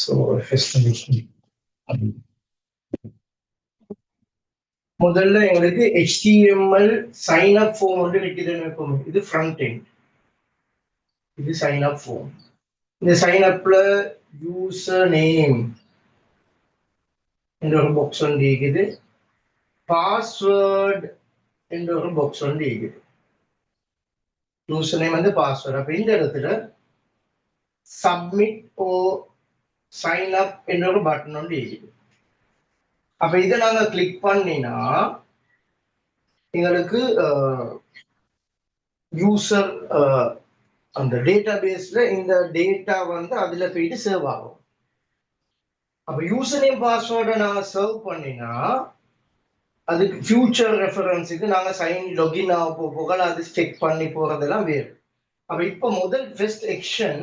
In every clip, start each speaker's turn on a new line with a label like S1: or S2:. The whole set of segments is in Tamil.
S1: So முதல்ல எங்களுக்கு HTML sign up form வந்து இருக்குதுன்னு இருக்கும். இது front end. இது sign up form. இந்த sign upல user name என்ற ஒரு பாக்ஸ் வந்து இருக்குது. பாஸ்வேர்ட் என்ற ஒரு பாக்ஸ் வந்து இருக்குது. யூசர் நேம் வந்து பாஸ்வேர்ட். அப்ப இந்த இடத்துல சப்மிட் ஓ சைன் அப் என்ற ஒரு பட்டன் வந்து இருக்குது. அப்ப இதை நாங்க கிளிக் பண்ணினா எங்களுக்கு யூசர் அந்த டேட்டா பேஸ்ல இந்த டேட்டா வந்து அதுல போயிட்டு சேவ் ஆகும். அப்ப யூசர் நேம் பாஸ்வேர்டை நாங்க சர்வ் பண்ணினா அதுக்கு ஃபியூச்சர் ரெஃபரன்ஸுக்கு நாங்க சைன் லாகின் ஆக போக அது செக் பண்ணி போறதெல்லாம் வேறு. அப்ப இப்ப முதல் ஃபர்ஸ்ட் ஆக்ஷன்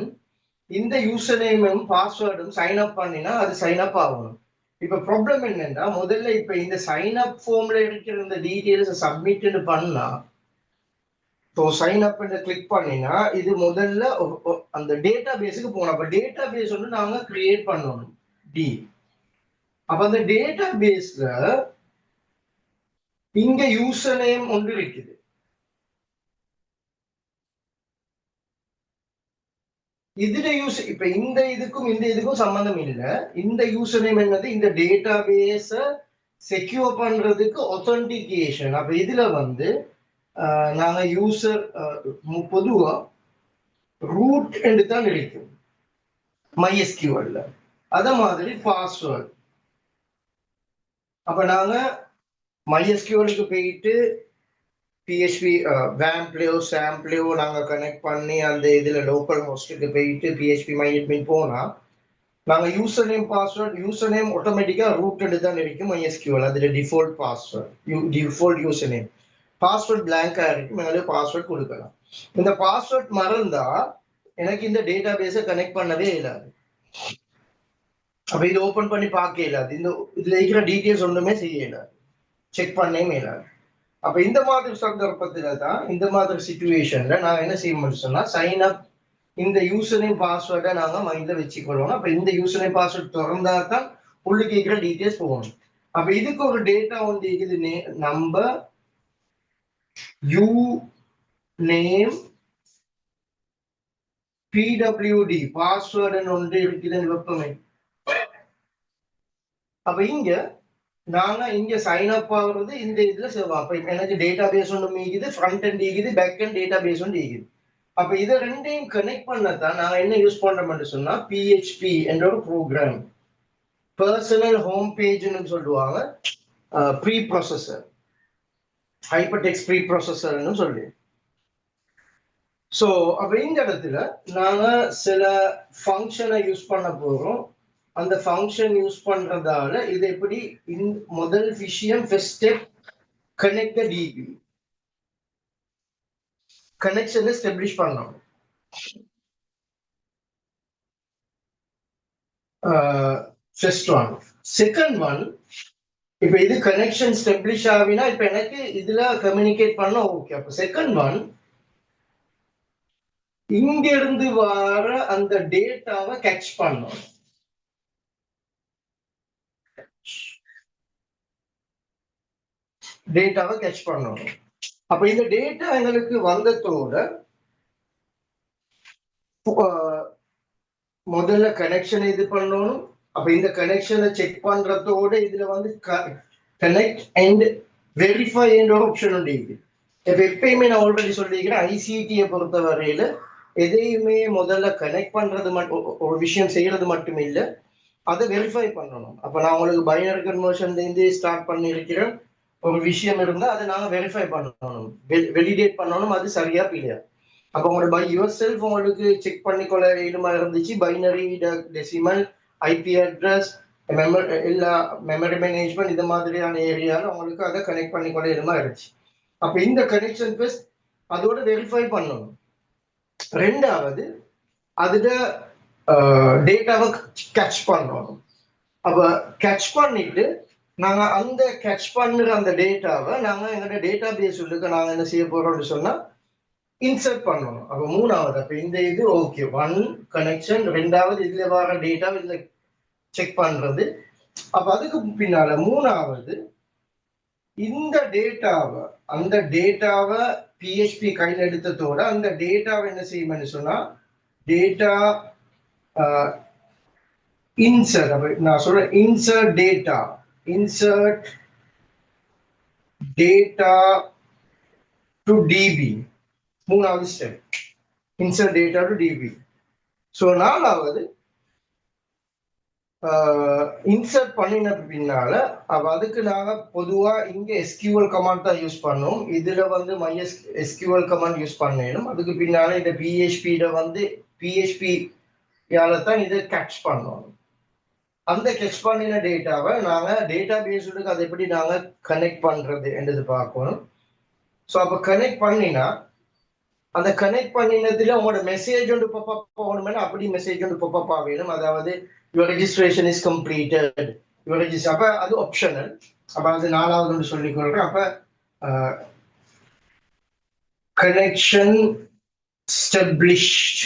S1: இந்த யூசர் நேமும் பாஸ்வேர்டும் சைன் அப் பண்ணினா அது சைன் அப் ஆகணும். இப்ப ப்ராப்ளம் என்னன்னா முதல்ல இப்ப இந்த சைன் அப் ஃபார்ம்ல இருக்கிற இந்த டீடைல்ஸ் சப்மிட் பண்ணா ஸோ சைன் அப் கிளிக் பண்ணினா இது முதல்ல அந்த டேட்டா பேஸுக்கு போகணும். அப்ப டேட்டா பேஸ் வந்து நாங்க கிரியேட் பண்ணணும் டி. அப்ப அந்த டேட்டா பேஸ்ல இங்க யூசர் நேம் ஒன்று இருக்குது. இதுல யூஸ் இப்ப இந்த இதுக்கும் சம்பந்தம் இல்லை. இந்த யூசர் நேம் என்னது இந்த டேட்டா பேஸ செக்யூர் பண்றதுக்கு ஒத்தன்டிகேஷன். அப்ப இதுல வந்து நாங்க யூசர் பொதுவா ரூட் என்று தான் இருக்கும் MySQL. அத மாதிரி பாஸ்வேர்ட். அப்ப நாங்க MySQLக்கு போயிட்டு PHP வேம்ப்லயோ சாம்பிளையோ நாங்க கனெக்ட் பண்ணி அந்த இதுல லோக்கல் ஹோஸ்டுக்கு போயிட்டு PHP MyAdmin போனா நாங்க user name password user name ஆட்டோமேட்டிக்கா ரூட்டட் தான் இருக்கும் MySQL. அதுல default password default user name password பிளாங்கா இருக்கும். மேலே பாஸ்வேர்ட் கொடுக்கலாம். இந்த பாஸ்வேர்ட் மறந்தா எனக்கு இந்த டேட்டா பேஸை கனெக்ட் பண்ணவே இல்லாது. அப்ப இது ஓபன் பண்ணி பார்க்க இல்லாது. இந்த இதுல இருக்கிற டீட்டெயில்ஸ் ஒன்றுமே செய்ய இல்லாது, செக் பண்ணவே இல்லாது. அப்ப இந்த மாதிரி சந்தர்ப்பத்துல தான் இந்த மாதிரி சிச்சுவேஷன்ல நான் என்ன செய்ய சொன்னா சைன் அப் இந்த யூசர் நேம் பாஸ்வேர்டை நாங்க மைண்ட்ல வச்சுக்கொள்ளணும். அப்ப இந்த யூசர் நேம் பாஸ்வேர்ட் திறந்தா தான் உள்ளுக்கு இருக்கிற டீட்டெயில்ஸ் போகணும். அப்ப இதுக்கு ஒரு டேட்டா வந்து இருக்குது number you name PWD password ஒன்று இருக்குதுன்னு வெப்பமே. அப்ப இங்க நாங்க இங்க சைன் அப் ஆகுறது இந்த இதுல சேவ். அப்ப எனக்கு டேட்டா பேஸ் ஒன்று மீக்குது, ஃப்ரண்ட் எண்ட் இருக்குது, பேக் எண்ட் டேட்டா பேஸ் ஒன்று இருக்குது. அப்ப இதை ரெண்டையும் கனெக்ட் பண்ணத்தான் நாங்க என்ன யூஸ் பண்றோம்னு சொன்னா PHP என்ற ஒரு ப்ரோக்ராம், பர்சனல் ஹோம் பேஜ்னு சொல்லுவாங்க, pre processor, hyper text pre ப்ராசஸர்னு சொல்லி. ஸோ அப்ப இந்த இடத்துல நாங்க சில ஃபங்க்ஷனை யூஸ் பண்ண போறோம். அந்த ஃபங்க்ஷன் யூஸ் பண்றதால இது எப்படி முதல் விஷயம் first step connect the DB connection establish பண்ணணும். First one. செகண்ட் ஒன், இப்ப இது கனெக்ஷன் எஸ்டாப்லிஷ் ஆகினா இப்ப எனக்கு இதுல கம்யூனிகேட் பண்ண ஓகே. அப்ப செகண்ட் ஒன், இங்க இருந்து வர அந்த டேட்டாவை கேட்ச் பண்ணணும். டேட்டாவை கேட்ச் பண்ணணும். அப்ப இந்த டேட்டா எங்களுக்கு வந்ததோட முதல்ல கனெக்ஷன் இது பண்ணணும். அப்ப இந்த கனெக்ஷனை செக் பண்றதோட இதுல வந்து கனெக்ட் அண்ட் வெரிஃபை என்ற ஆப்ஷன் உண்டு. இப்ப எப்பயுமே நான் ஆல்ரெடி சொல்லியிருக்கிறேன், ஐசிடியை பொறுத்த வரையில எதையுமே முதல்ல கனெக்ட் பண்றது மட்டும் ஒரு விஷயம் செய்யறது மட்டும் இல்லை, அதை வெரிஃபை பண்ணணும். அப்ப நான் உங்களுக்கு பைனரி கன்வர்ஷன்ல இருந்து ஸ்டார்ட் பண்ணியிருக்கிறேன். ஒரு விஷயம் இருந்தா அதை நாங்க வெரிஃபை பண்ணணும், வெலிடேட் பண்ணணும், அது சரியா இல்லையா. அப்ப உங்களோட பை யுவர் செல்ஃப் உங்களுக்கு செக் பண்ணிக்கொள்ள இயலுமா இருந்துச்சு. பைனரி, டெசிமல், ஐபி அட்ரஸ், எல்லா மெமரி மேனேஜ்மெண்ட் இந்த மாதிரியான ஏரியால உங்களுக்கு அதை கனெக்ட் பண்ணிக்கொள்ள இயலுமா இருந்துச்சு. அப்ப இந்த கனெக்ஷன் ஃபர்ஸ்ட் அதோட வெரிஃபை பண்ணணும். ரெண்டாவது அதுல டேட்டாவை கேட்ச் பண்ணணும். அப்ப கேட்ச் பண்ணிட்டு நாங்க அந்த கேட்ச் பண்ணுற அந்த டேட்டாவை நாங்க எங்களோட டேட்டா பேஸ் உள்ளுக்கு நாங்க என்ன செய்ய போறோம்னு சொன்னா இன்சர்ட் பண்ணணும். அப்ப மூணாவது, அப்ப இந்த இது ஓகே ஒன் கனெக்ஷன். ரெண்டாவது இதுல வர டேட்டா இதுல செக் பண்றது. அப்ப அதுக்கு பின்னால மூணாவது இந்த டேட்டாவை அந்த டேட்டாவை பிஹெச்பி கையில் எடுத்ததோட அந்த டேட்டாவை என்ன செய்யும்னு சொன்னா டேட்டா இன்சர்ட், நான் சொல்றேன் இன்சர்ட் டேட்டா டு டிபி. மூணாவது step insert data to DB. So நாலாவது இன்சர்ட் பண்ணின பின்னால அதுக்கு நாங்க பொதுவா இங்க எஸ்கியூஎல் கமாண்ட் தான் யூஸ் பண்ணோம். இதுல வந்து மைஎஸ் எஸ்கியூஎல் கமாண்ட் யூஸ் பண்ணணும். அதுக்கு பின்னால இந்த பிஹெச்பியில வந்து பிஹெச்பியால தான் இதை கேட்ச் பண்ணணும். அந்த கேட்ச் பண்ணின டேட்டாவை நாங்க டேட்டா பேஸுக்கு அதை எப்படி நாங்க கனெக்ட் பண்றது என்றது பார்க்கணும். ஸோ அப்போ கனெக்ட் பண்ணினா அந்த கனெக்ட் பண்ணினதுல உங்களோட மெசேஜ் ஒன்று பாப்பப் போகணும்னா அப்படி மெசேஜ் ஒன்று பாப்பப் ஆகணும். அதாவது your registration is completed, your register. அப்ப அது ஆப்ஷனல். அப்ப அது நாலாவது ஒன்று சொல்லிக் கொள்றேன். அப்ப கனெக்ஷன் எஸ்டாப்ளிஷ்ட்,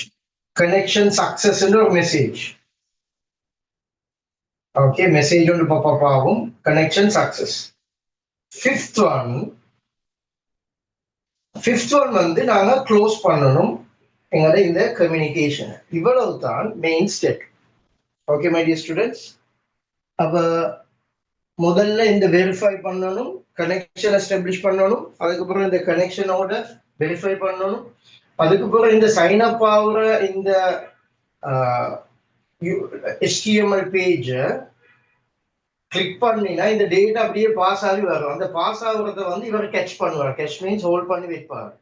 S1: கனெக்ஷன் சக்சஸ் ஒரு மெசேஜ். ஓகே, மெசேஜ் ஒன்று பாப்பப் ஆகும், கனெக்ஷன் சக்சஸ். ஃபிஃப்த் ஒன் வந்து நாங்க க்ளோஸ் பண்ணணும் எங்களோட இந்த கம்யூனிகேஷன். இவ்வளவு தான் main step. Okay my dear students, அப்ப முதல்ல இந்த வெரிஃபை பண்ணணும், கனெக்ஷன் எஸ்டாப்ளிஷ் பண்ணணும், அதுக்கப்புறம் இந்த கனெக்ஷனோட வெரிஃபை பண்ணணும், அதுக்கப்புறம் இந்த சைன் அப் ஆகுற இந்த HTML பேஜை கிளிக் பண்ணினா இந்த டேட்டா அப்படியே பாஸ் ஆகி வரும். அந்த பாஸ் ஆகுறத வந்து இவர் கேட்ச் பண்ணுவார். கேட்ச் மீன்ஸ் ஹோல்ட் பண்ணி வைப்பார்.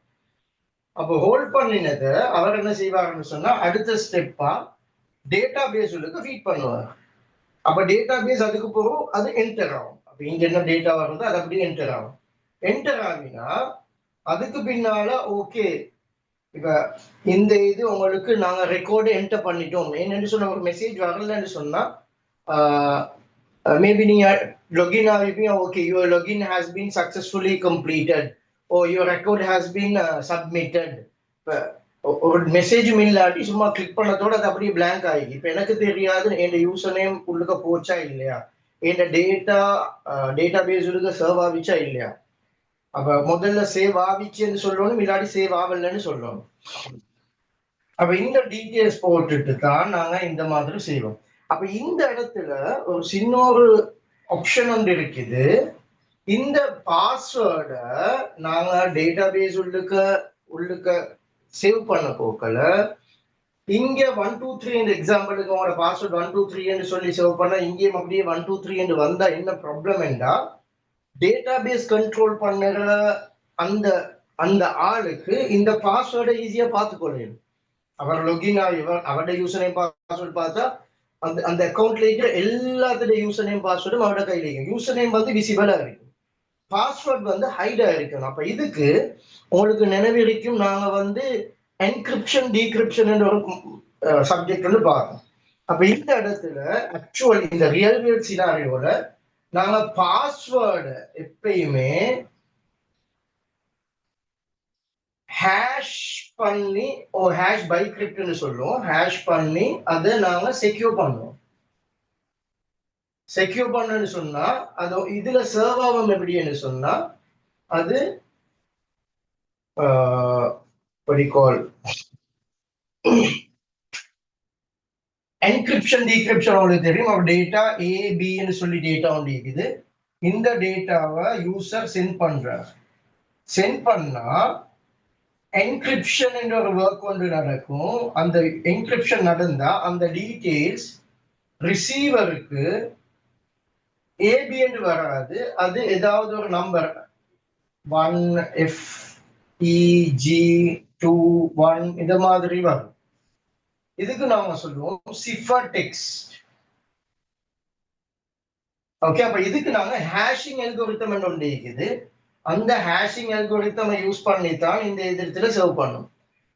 S1: அப்போ ஹோல்ட் பண்ணினதை அவர் என்ன செய்வாருன்னு சொன்னா அடுத்த ஸ்டெப்பா டேட்டா பேஸுக்கு ஃபீட் பண்ணுவார். அப்ப டேட்டா பேஸ் அதுக்கு போகும், அது என்டர் ஆகும். அப்ப இங்க என்ன டேட்டா வருதோ அது அப்படியே என்டர் ஆகும். என்டர் ஆகினா அதுக்கு பின்னால ஓகே, இப்ப இந்த இது உங்களுக்கு நாங்க ரெக்கார்டு என்டர் பண்ணிட்டோம் என்னன்னு சொன்ன ஒரு மெசேஜ் வரலன்னு சொன்னா மேபி நீங்க login ஆகிப்பீங்க. Okay, your login has been successfully completed or your record has been submitted. ஒரு மெசேஜும் இல்லாட்டி சும்மா கிளிக் பண்ணதோட அது அப்படியே பிளாங்க் ஆகி இப்ப எனக்கு தெரியாது என் யூசர் நேம் உள்ளுக்க போச்சா இல்லையா, என் டேட்டா பேஸ் உள்ளுக்க சேவ் ஆகிச்சா இல்லையா. அப்ப முதல்ல சேவ் ஆகிச்சுன்னு சொல்லணும், இல்லாட்டி சேவ் ஆகலன்னு சொல்லணும். அப்ப இந்த டீட்டெயில்ஸ் போட்டுட்டு தான் நாங்க இந்த மாதிரி செய்வோம். அப்ப இந்த இடத்துல ஒரு சின்ன ஒரு ஆப்ஷன் ஒன்று இருக்குது. இந்த பாஸ்வேர்டை நாங்க டேட்டா பேஸ் உள்ளுக்க சேவ் பண்ண போக்கல இங்க 1 2 3 எக்ஸாம்பிளுக்கு உங்களோட பாஸ்வேர்ட் 1 2 3 சொல்லி சேவ் பண்ணா இங்கேயும் அப்படியே 1 2 3 வந்தா என்ன ப்ராப்ளம் என்றா டேட்டா பேஸ் கண்ட்ரோல் பண்ணுற அந்த அந்த ஆளுக்கு இந்த பாஸ்வேர்டை ஈஸியா பார்த்துக்கொள்ளும். அவர் லொகின் ஆகி அவருடைய யூசர் நேம் பாஸ்வேர்டு பார்த்தா அந்த அக்கௌண்ட்ல இருக்கிற எல்லாத்துடைய யூசர் நேம் பாஸ்வேர்டும் அவரோட கையில இருக்கும். யூசர் நேம் வந்து விசிபிளா இருக்கும், பாஸ்வேர்ட் வந்து ஹைடா இருக்கும். அப்ப இதுக்கு உங்களுக்கு நினைவிருக்கும், நாங்க வந்து என்கிரிப்ஷன் டீக்ரிப்ஷன் ஒரு சப்ஜெக்ட் வந்து பார்க்கணும். அப்ப இந்த இடத்துல ஆக்சுவலி இந்த ரியல் வேர்ல்ட் சினாரியோல நாங்க பாஸ்வேர்டு எப்பயுமே ஹேஷ் பண்ணி ஹேஷ் பை கிரிப்ட்னு சொல்லுவோம். ஹேஷ் பண்ணி அதை நாங்க செக்யூர் பண்ணுவோம். செக்யூர் பண்ணு சொன்னா அது இதுல சர்வ் ஆகும். எப்படின்னு சொன்னா அது என்கிரிப்ஷன் டீக்ரிப்ஷன் உங்களுக்கு தெரியும். அவர் டேட்டா ஏபின்னு சொல்லி டேட்டா ஒன்று இருக்குது. இந்த டேட்டாவை யூசர் சென்ட் பண்றார். சென்ட் பண்ணா என்கிரிப்ஷன் என்ற ஒரு ஒர்க் ஒன்று நடக்கும். அந்த என்கிரிப்ஷன் நடந்தா அந்த டீட்டெயில்ஸ் ரிசீவருக்கு ஏபி என்று வராது, அது ஏதாவது ஒரு நம்பர் 1FEG21 இந்த மாதிரி வரும். இதுக்கு நாம சொல்லுவோம் சிஃபர் டெக்ஸ்ட். ஓகே, அப்ப இதுக்கு நாங்க ஹேஷிங் அல்கோரிதம் என்று ஒன்று இருக்குது. அந்த ஹேஷிங் அல்கோரிதம் யூஸ் பண்ணி தான் இந்த எதிர்த்துல சேவ் பண்ணும்.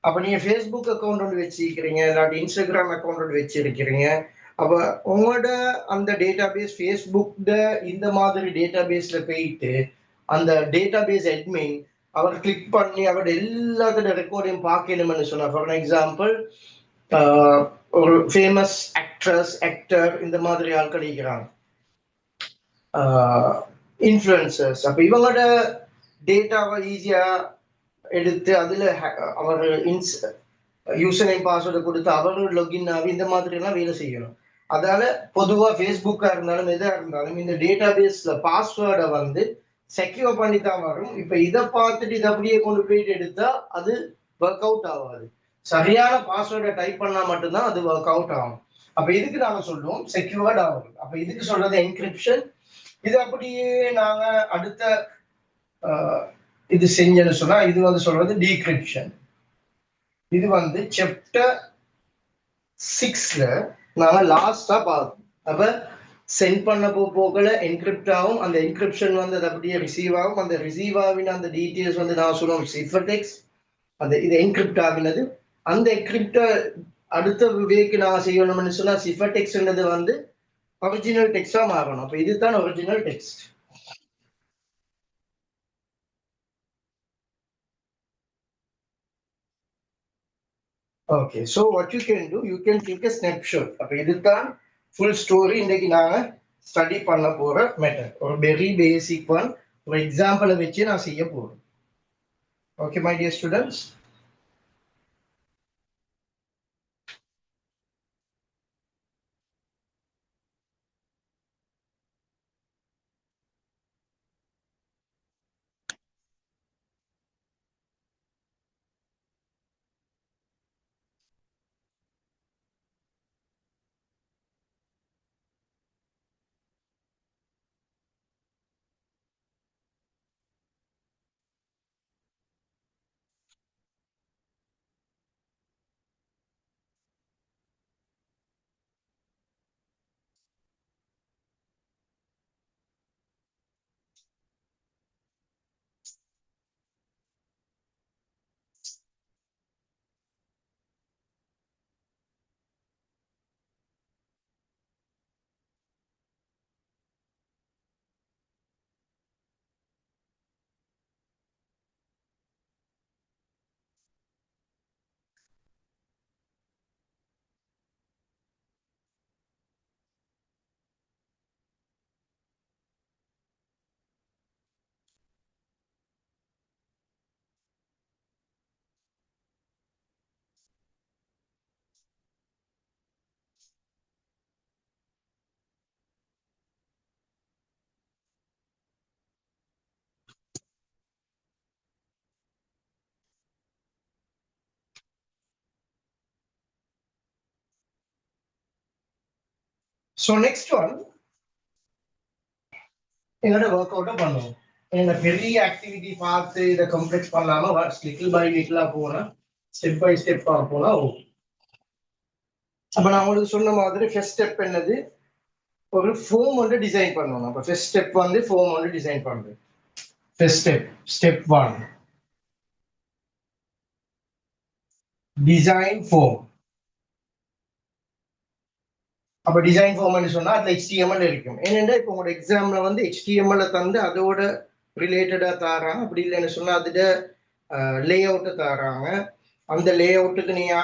S1: அப்ப நீங்க ஃபேஸ்புக் அக்கௌண்ட் ஒன்று வச்சிருக்கிறீங்க, இல்லாட்டி இன்ஸ்டாகிராம் அக்கௌண்ட் ஒன்று வச்சிருக்கிறீங்க. அப்ப உங்களோட அந்த டேட்டா பேஸ் ஃபேஸ்புக் இந்த மாதிரி டேட்டா பேஸ்ல போயிட்டு அந்த டேட்டா பேஸ் அட்மின் அவர் கிளிக் பண்ணி அவரோட எல்லாத்தோட ரெக்கார்டையும் பார்க்கணும்னு சொன்னா, ஃபார் எக்ஸாம்பிள் ஒரு ஃபேமஸ் ஆக்டர் இந்த மாதிரி ஆட்கள் இருக்கிறாங்க, இன்ஃப்ளூயன்சர்ஸ். அப்ப இவங்களோட டேட்டாவை ஈஸியா எடுத்து அதுல அவர் யூசர் நேம் பாஸ்வேர்டை கொடுத்து அவரோட லொகின் ஆகி இந்த மாதிரி எல்லாம் வேலை செய்யணும். அதனால பொதுவா ஃபேஸ்புக்கா இருந்தாலும் எதா இருந்தாலும் இந்த டேட்டா பேஸ்ல பாஸ்வேர்டை வந்து செக்யூர் பண்ணி தான் வரும். இப்ப இதை பார்த்துட்டு இதை அப்படியே கொண்டு போயிட்டு எடுத்தா அது ஒர்க் அவுட் ஆகாது. சரியான பாஸ்வேர்டை டைப் பண்ணா மட்டும்தான் அது ஒர்க் அவுட் ஆகும். அப்ப இதுக்கு நாங்க சொல்லுவோம் செக்யூர்ட் ஆகும். அப்ப இதுக்கு சொல்றது என்கிரிப்ஷன். இது அப்படியே நாங்க அடுத்த இது செஞ்சேன்னு சொன்னா இது வந்து சொல்றது டீக்ரிப்ஷன். இது வந்து சாப்டர் 6ல நாங்க லாஸ்டா பார்த்தோம். அப்ப சென்ட் பண்ண போகல என்கிரிப்ட் ஆகும், அந்த என்கிரிப்ஷன் வந்து அது அப்படியே ரிசீவ் ஆகும், அந்த ரிசீவ் ஆகின அந்த டீட்டெயில்ஸ் வந்து நான் சொல்லுவோம் சிஃபர்டெக்ஸ். அந்த இது என்கிரிப்ட் ஆகினது அந்த என்கிரிப்ட அடுத்த வேக்கு நான் செய்யணும்னு சொன்னா சிஃபர்டெக்ஸ்ன்றது வந்து ஒரிஜினல் டெக்ஸ்டா மாறணும். அப்ப இதுதான் original text. Okay, so what you can do, you can take a snapshot. அப்ப இதுதான் ஃபுல் ஸ்டோரி. இன்னைக்கு நாங்க ஸ்டடி பண்ண போற மெத்தட் ஒரு வெரி பேசிக் ஒன். ஒரு எக்ஸாம்பிளை வச்சு நான் செய்ய போறேன். Okay my dear students. So next one என்னோட ஒர்க் அவுட்டை பண்ணுவோம். என்னோட பெரிய ஆக்டிவிட்டி பார்த்து இதை கம்ப்ளீட் பண்ணாம லிட்டில் பை லிட்டிலா போனா ஸ்டெப் பை ஸ்டெப்பா போனா ஓகே. அப்ப நான் உங்களுக்கு சொன்ன மாதிரி ஃபர்ஸ்ட் ஸ்டெப் என்னது, ஒரு ஃபோம் வந்து டிசைன் பண்ணணும். அப்ப ஃபர்ஸ்ட் ஸ்டெப் வந்து ஃபோம் வந்து டிசைன் பண்றது. First step 1 design form. அப்ப டிசைன் ஃபார்ம்னு சொன்னா அதுல HTML இருக்கும். ஏனென்றா இப்போ உங்களோட எக்ஸாம்ல வந்து HTML தந்து அதோட ரிலேட்டடா தாராங்க. அப்படி இல்லைன்னு சொன்னா அதுல லே அவுட்டை தாராங்க. அந்த லே அவுட்டுக்கு நீங்க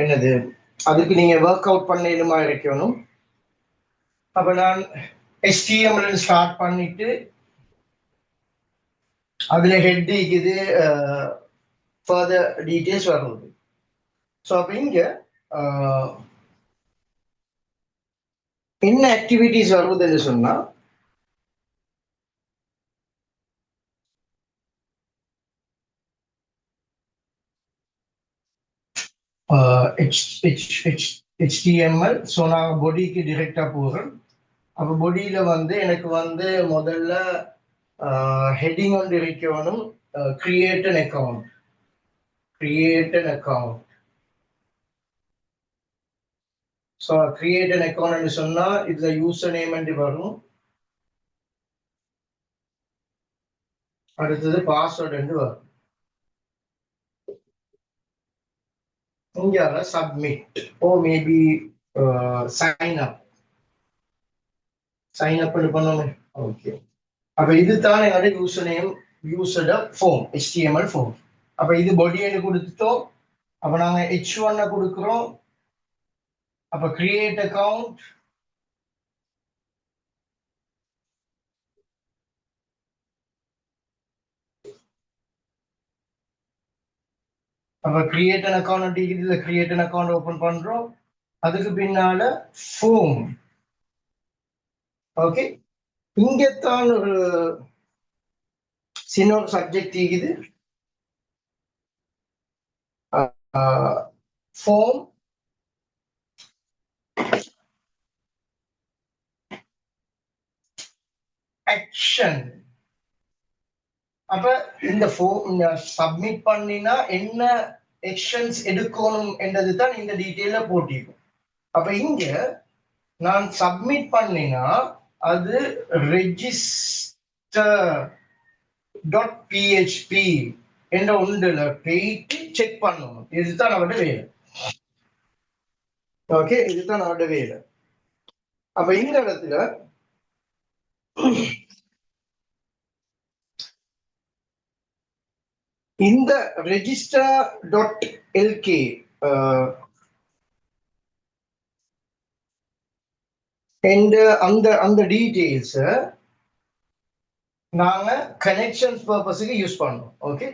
S1: என்னது அதுக்கு நீங்க ஒர்க் அவுட் பண்ணணுமா இருக்கணும். அப்ப நான் HTML ஸ்டார்ட் பண்ணிட்டு அதுல ஹெட் இது ஃபர்தர் டீடைல்ஸ் வருது. ஸோ அப்ப இங்க என்ன ஆக்டிவிட்டிஸ் வருதுன்னு சொன்னா HTML. ஸோ நான் பொடிக்கு டிரெக்டா போகிறேன். அப்போ பொடியில வந்து எனக்கு வந்து முதல்ல ஹெட்டிங் வந்து இருக்கணும், create an account. So create an account சொன்னா இதுல யூசர் நேம் வரும், அடுத்தது பாஸ்வேர்டு வரும். இங்க submit or maybe sign up பண்ணணும். ஓகே, அப்ப இதுதான் என்னோட user name, user form HTML form. அப்ப இது பொடியை கொடுத்துட்டோம். அப்ப நாங்க H1 கொடுக்கிறோம், அப்ப கிரியேட் அக்கவுண்ட், அப்ப கிரியேட் அன் அக்கவுண்ட் இதுல கிரியேட் அன் அக்கவுண்ட் ஓபன் பண்றோம். அதுக்கு பின்னால ஃபோம். ஓகே, இங்கத்தான் ஒரு சின்ன ஒரு சப்ஜெக்ட் இருக்குது. Form action. அப்ப இந்த ஃபோம் சப்மிட் பண்ணினா என்ன ஆக்ஷன்ஸ் எடுக்கணும் என்றது தான் இந்த டீட்டெயில போட்டிருக்கும். அப்ப இங்க நான் சப்மிட் பண்ணினா அது ரெஜிஸ்டர் டாட் பிஹெச்பி என்ற ஒன்றுல போயிட்டு செக் பண்ணணும். இதுதான் அவட வேலை. ஓகே, இதுதான் அவட வேலை. அப்ப இந்த இடத்துல இந்த ரெஜிஸ்டர் டாட் எல்கே அந்த டீடைல்ஸ் நாங்க கனெக்ஷன்ஸ் பர்பஸுக்கு யூஸ் பண்ணோம். ஓகே,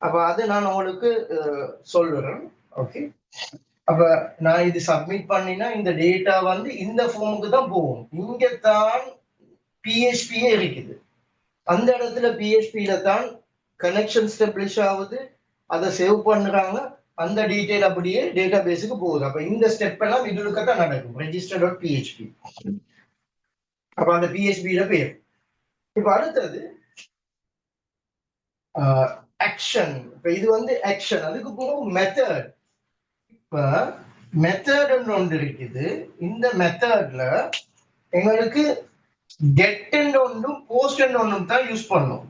S1: அப்ப அது நான் உங்களுக்கு சொல்லுறேன். ஓகே, அப்ப நான் இது சப்மிட் பண்ணினா இந்த டேட்டா வந்து இந்த ஃபார்முக்கு தான் போகும். இங்க தான் பிஹெச்பியே இருக்குது. அந்த இடத்துல பிஹெச்பியில தான் கனெக்ஷன் ஸ்டெப்ளிஷ் ஆகுது, அதை சேவ் பண்றாங்க, அந்த டீடைல் அப்படியே டேட்டா பேஸுக்கு போகுது. அப்ப இந்த ஸ்டெப் எல்லாம் இதுக்கு தான் நடக்கும், ரெஜிஸ்டர் டாட் பிஹெச்பி. அப்ப அந்த பிஹெச்பியில பேர். இப்ப அடுத்தது ஆக்ஷன். இப்ப இது வந்து ஆக்ஷன், அதுக்கு போகும் மெத்தட். இப்ப மெத்தட் ஒன்று இருக்குது. இந்த மெத்தட்ல எங்களுக்கு கெட் ஒன்றும் போஸ்ட் ஒன்றும் தான் யூஸ் பண்ணும்.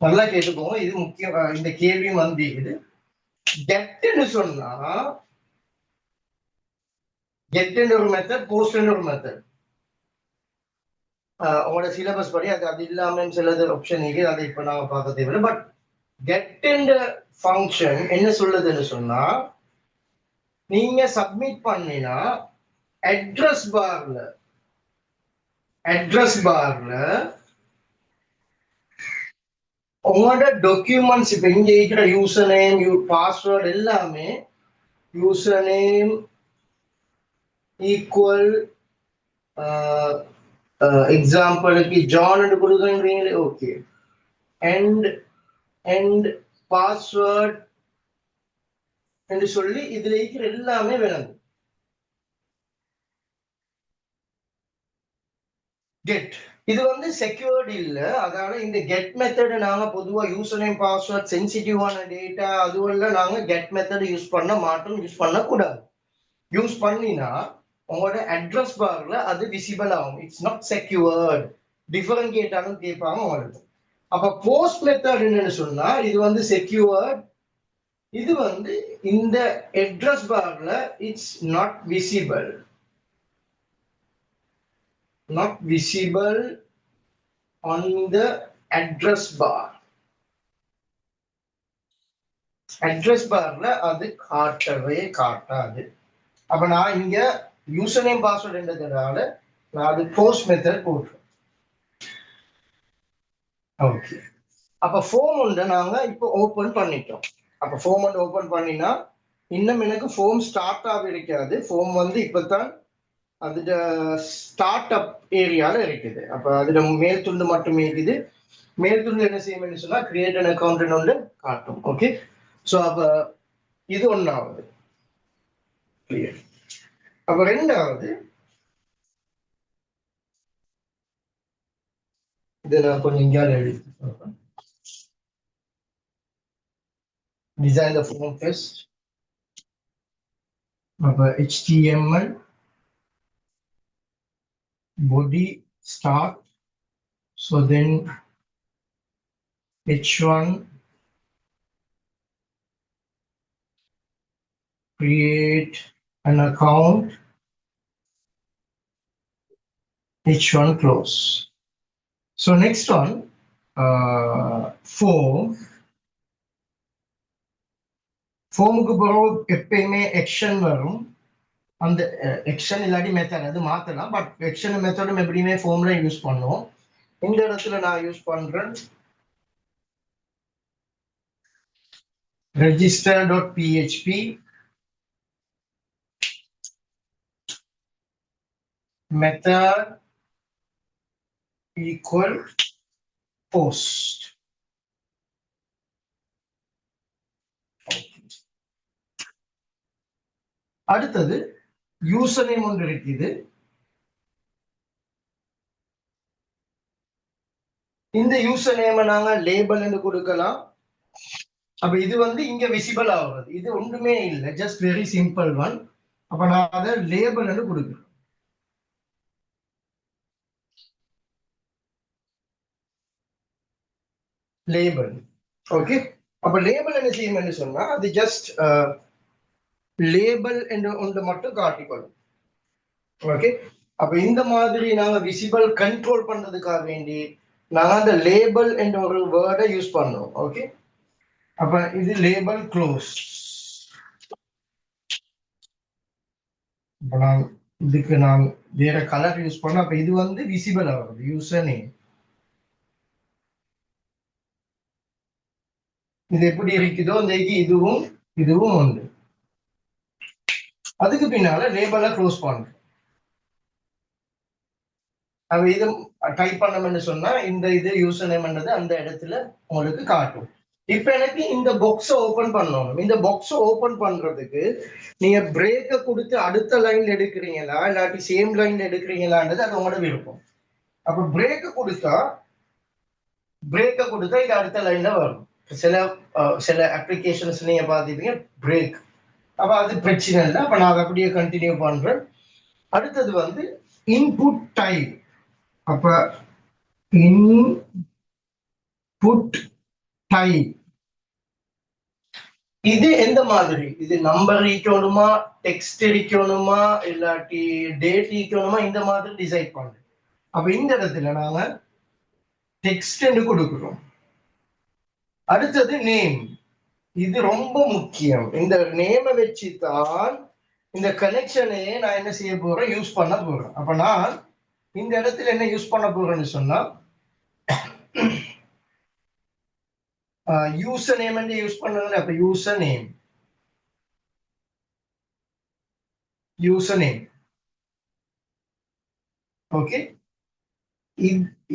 S1: நல்லா கேட்டுக்கோங்க, இது முக்கியம். இந்த கேள்வி வந்து இது கெட்னு சொன்னா கெட் ஒரு மெத்தட், போஸ்ட் ஒரு மெத்தட். உங்களோட சிலபஸ் படி அது இல்லாம சிலது ஆப்ஷன் இருக்குது, அதை இப்ப நாங்க பார்க்க தேவையில்லை. பட் கெட் ஃபங்க்ஷன் என்ன சொல்லுதுன்னு சொன்னா, நீங்க சப்மிட் பண்ணினா அட்ரஸ் பார்ல உங்களோட டாக்குமெண்ட்ஸ், இப்ப இங்க இருக்கிற யூசர் நேம், பாஸ்வேர்ட் எல்லாமே யூசர் நேம் ஈக்குவல் எக்ஸாம்பிளுக்கு ஜான் கொடுக்குறீங்களே, ஓகே, அண்ட் பாஸ்வேர்ட் என்று சொல்லி இதுல இருக்கிற எல்லாமே வேணும். கெட் இது வந்து செக்யூர்ட் இல்ல, அதனால இந்த கெட் மெத்தட் நாங்க பொதுவா யூசர் நேம் பாஸ்வேர்ட் சென்சிட்டிவான டேட்டா அதுவெல்லாம் நாங்க கெட் மெத்தட் யூஸ் பண்ண மாட்டோம், யூஸ் பண்ண கூடாது. யூஸ் பண்ணினா உங்களோட அட்ரஸ் பார்ல அது விசிபிள் ஆகும். It's not secured. டிஃபரெண்ட் கேட்டாலும் கேட்பாங்க உங்களுக்கு. அப்ப போஸ்ட் மெத்தட் என்னன்னு சொன்னா இது வந்து செக்யூர்ட். இது வந்து இந்த அட்ரஸ் பார்ல it's not visible. Not visible on the address bar. Address barல அது காட்டவே காட்டாது. அப்ப நான் இங்க யூசர் நேம் பாஸ்வேர்ட் என்றதுனால நான் அது போஸ்ட் மெத்தட் போட்டுறேன். ஓகே, அப்ப ஃபார்ம் ஒன்று நாங்க இப்போ ஓபன் பண்ணிட்டோம். அப்ப ஃபார்ம் ஒன்று ஓபன் பண்ணினா இன்னும் எனக்கு ஃபார்ம் ஸ்டார்ட் ஆக இருக்காது. ஃபார்ம் வந்து இப்பதான் அதுட ஸ்டார்ட் அப் ஏரியால இருக்குது. அப்ப அதுல மேல் துண்டு மட்டுமே இருக்குது. மேல் துண்டு என்ன செய்யும் சொன்னா கிரியேட் அன் அக்கௌண்ட் ஒன்று காட்டும். ஓகே, சோ அப்ப இது ஒன்னாவது கிளியர். அப்ப ரெண்டாவது இதை நான் கொஞ்சம் இங்கால எழுதி design the form first. HTML body start, so then H1 create an account, H1 close. So next one, form க்கு பிறகு எப்பயுமே action வரும். அந்த எக்ஷன் இல்லாட்டி மெத்தட் அது மாத்தலாம். பட் எக்ஷன் மெத்தடும் எப்படியுமே ஃபார்ம்ல யூஸ் பண்ணுவோம். இந்த இடத்துல நான் யூஸ் பண்றேன் register.php method equal post. அடுத்தது யூசர் நேம் ஒன்று இருக்குது. இந்த யூசர் நேம் நாங்க லேபிள் என்று கொடுக்கலாம். அப்ப இது வந்து இங்க விசிபிள் ஆகுறது. இது ஒன்றுமே இல்லை, ஜஸ்ட் வெரி சிம்பிள் ஒன். அப்ப நான் அதை லேபிள் என்று கொடுக்குறேன். லேபிள். ஓகே. அப்ப லேபிள் என்ன செய்யும் சொன்னா அது ஜஸ்ட் லேபிள் என்று ஒன்று மட்டும் காட்டிக்கொள்ளும். ஓகே. அப்ப இந்த மாதிரி நாங்க விசிபிள் கண்ட்ரோல் பண்றதுக்காக வேண்டி நாங்க அந்த லேபிள் என்ற ஒரு வேர்டை யூஸ் பண்ணோம். ஓகே. அப்ப இது லேபிள் க்ளோஸ். இப்ப நான் இதுக்கு நான் வேற கலர் யூஸ் பண்ண, அப்ப இது வந்து விசிபிள் ஆகுது யூசர் நேம். இது எப்படி இருக்குதோ அந்த இதுவும் இதுவும் உண்டு. அதுக்கு பின்னால லேபிளை க்ளோஸ் பண்றேன். அது இது டைப் பண்ணணும்னு சொன்னா இந்த இது யூசர் நேம்ன்றது அந்த இடத்துல உங்களுக்கு காட்டும். இப்ப எனக்கு இந்த பாக்ஸை ஓபன் பண்ணணும். இந்த பாக்ஸை ஓபன் பண்றதுக்கு நீங்க பிரேக்கை கொடுத்து அடுத்த லைன்ல எடுக்கிறீங்களா இல்லாட்டி சேம் லைன்ல எடுக்கிறீங்களான்றது அது உங்களோட விருப்பம். அப்ப பிரேக்கை கொடுத்தா இது அடுத்த லைன்ல வரும். சில அப்ளிகேஷன்ஸ் நீங்க பாத்தீங்க பிரேக், அப்ப அது பிரச்சனை இல்லை. அப்ப நான் அப்படியே கண்டினியூ பண்றேன். அடுத்தது வந்து இன்புட் டைப். அப்ப இன்புட் டைப் இது எந்த மாதிரி, இது நம்பர் இருக்கணுமா, டெக்ஸ்ட் இருக்கணுமா, இல்லாட்டி டேட் இருக்கணுமா, இந்த மாதிரி டிசைட் பண்றேன். அப்ப இந்த இடத்துல நாங்க டெக்ஸ்ட் கொடுக்கிறோம். அடுத்தது நேம். இது ரொம்ப முக்கியம். இந்த நேமை வச்சுதான் இந்த கனெக்ஷனையே நான் என்ன செய்ய போறேன், யூஸ் பண்ண போறேன். அப்ப நான் இந்த இடத்துல என்ன யூஸ் பண்ண போறேன்னு சொன்னா யூசர் நேம் யூஸ் பண்ணல. அப்ப யூசர் நேம் ஓகே.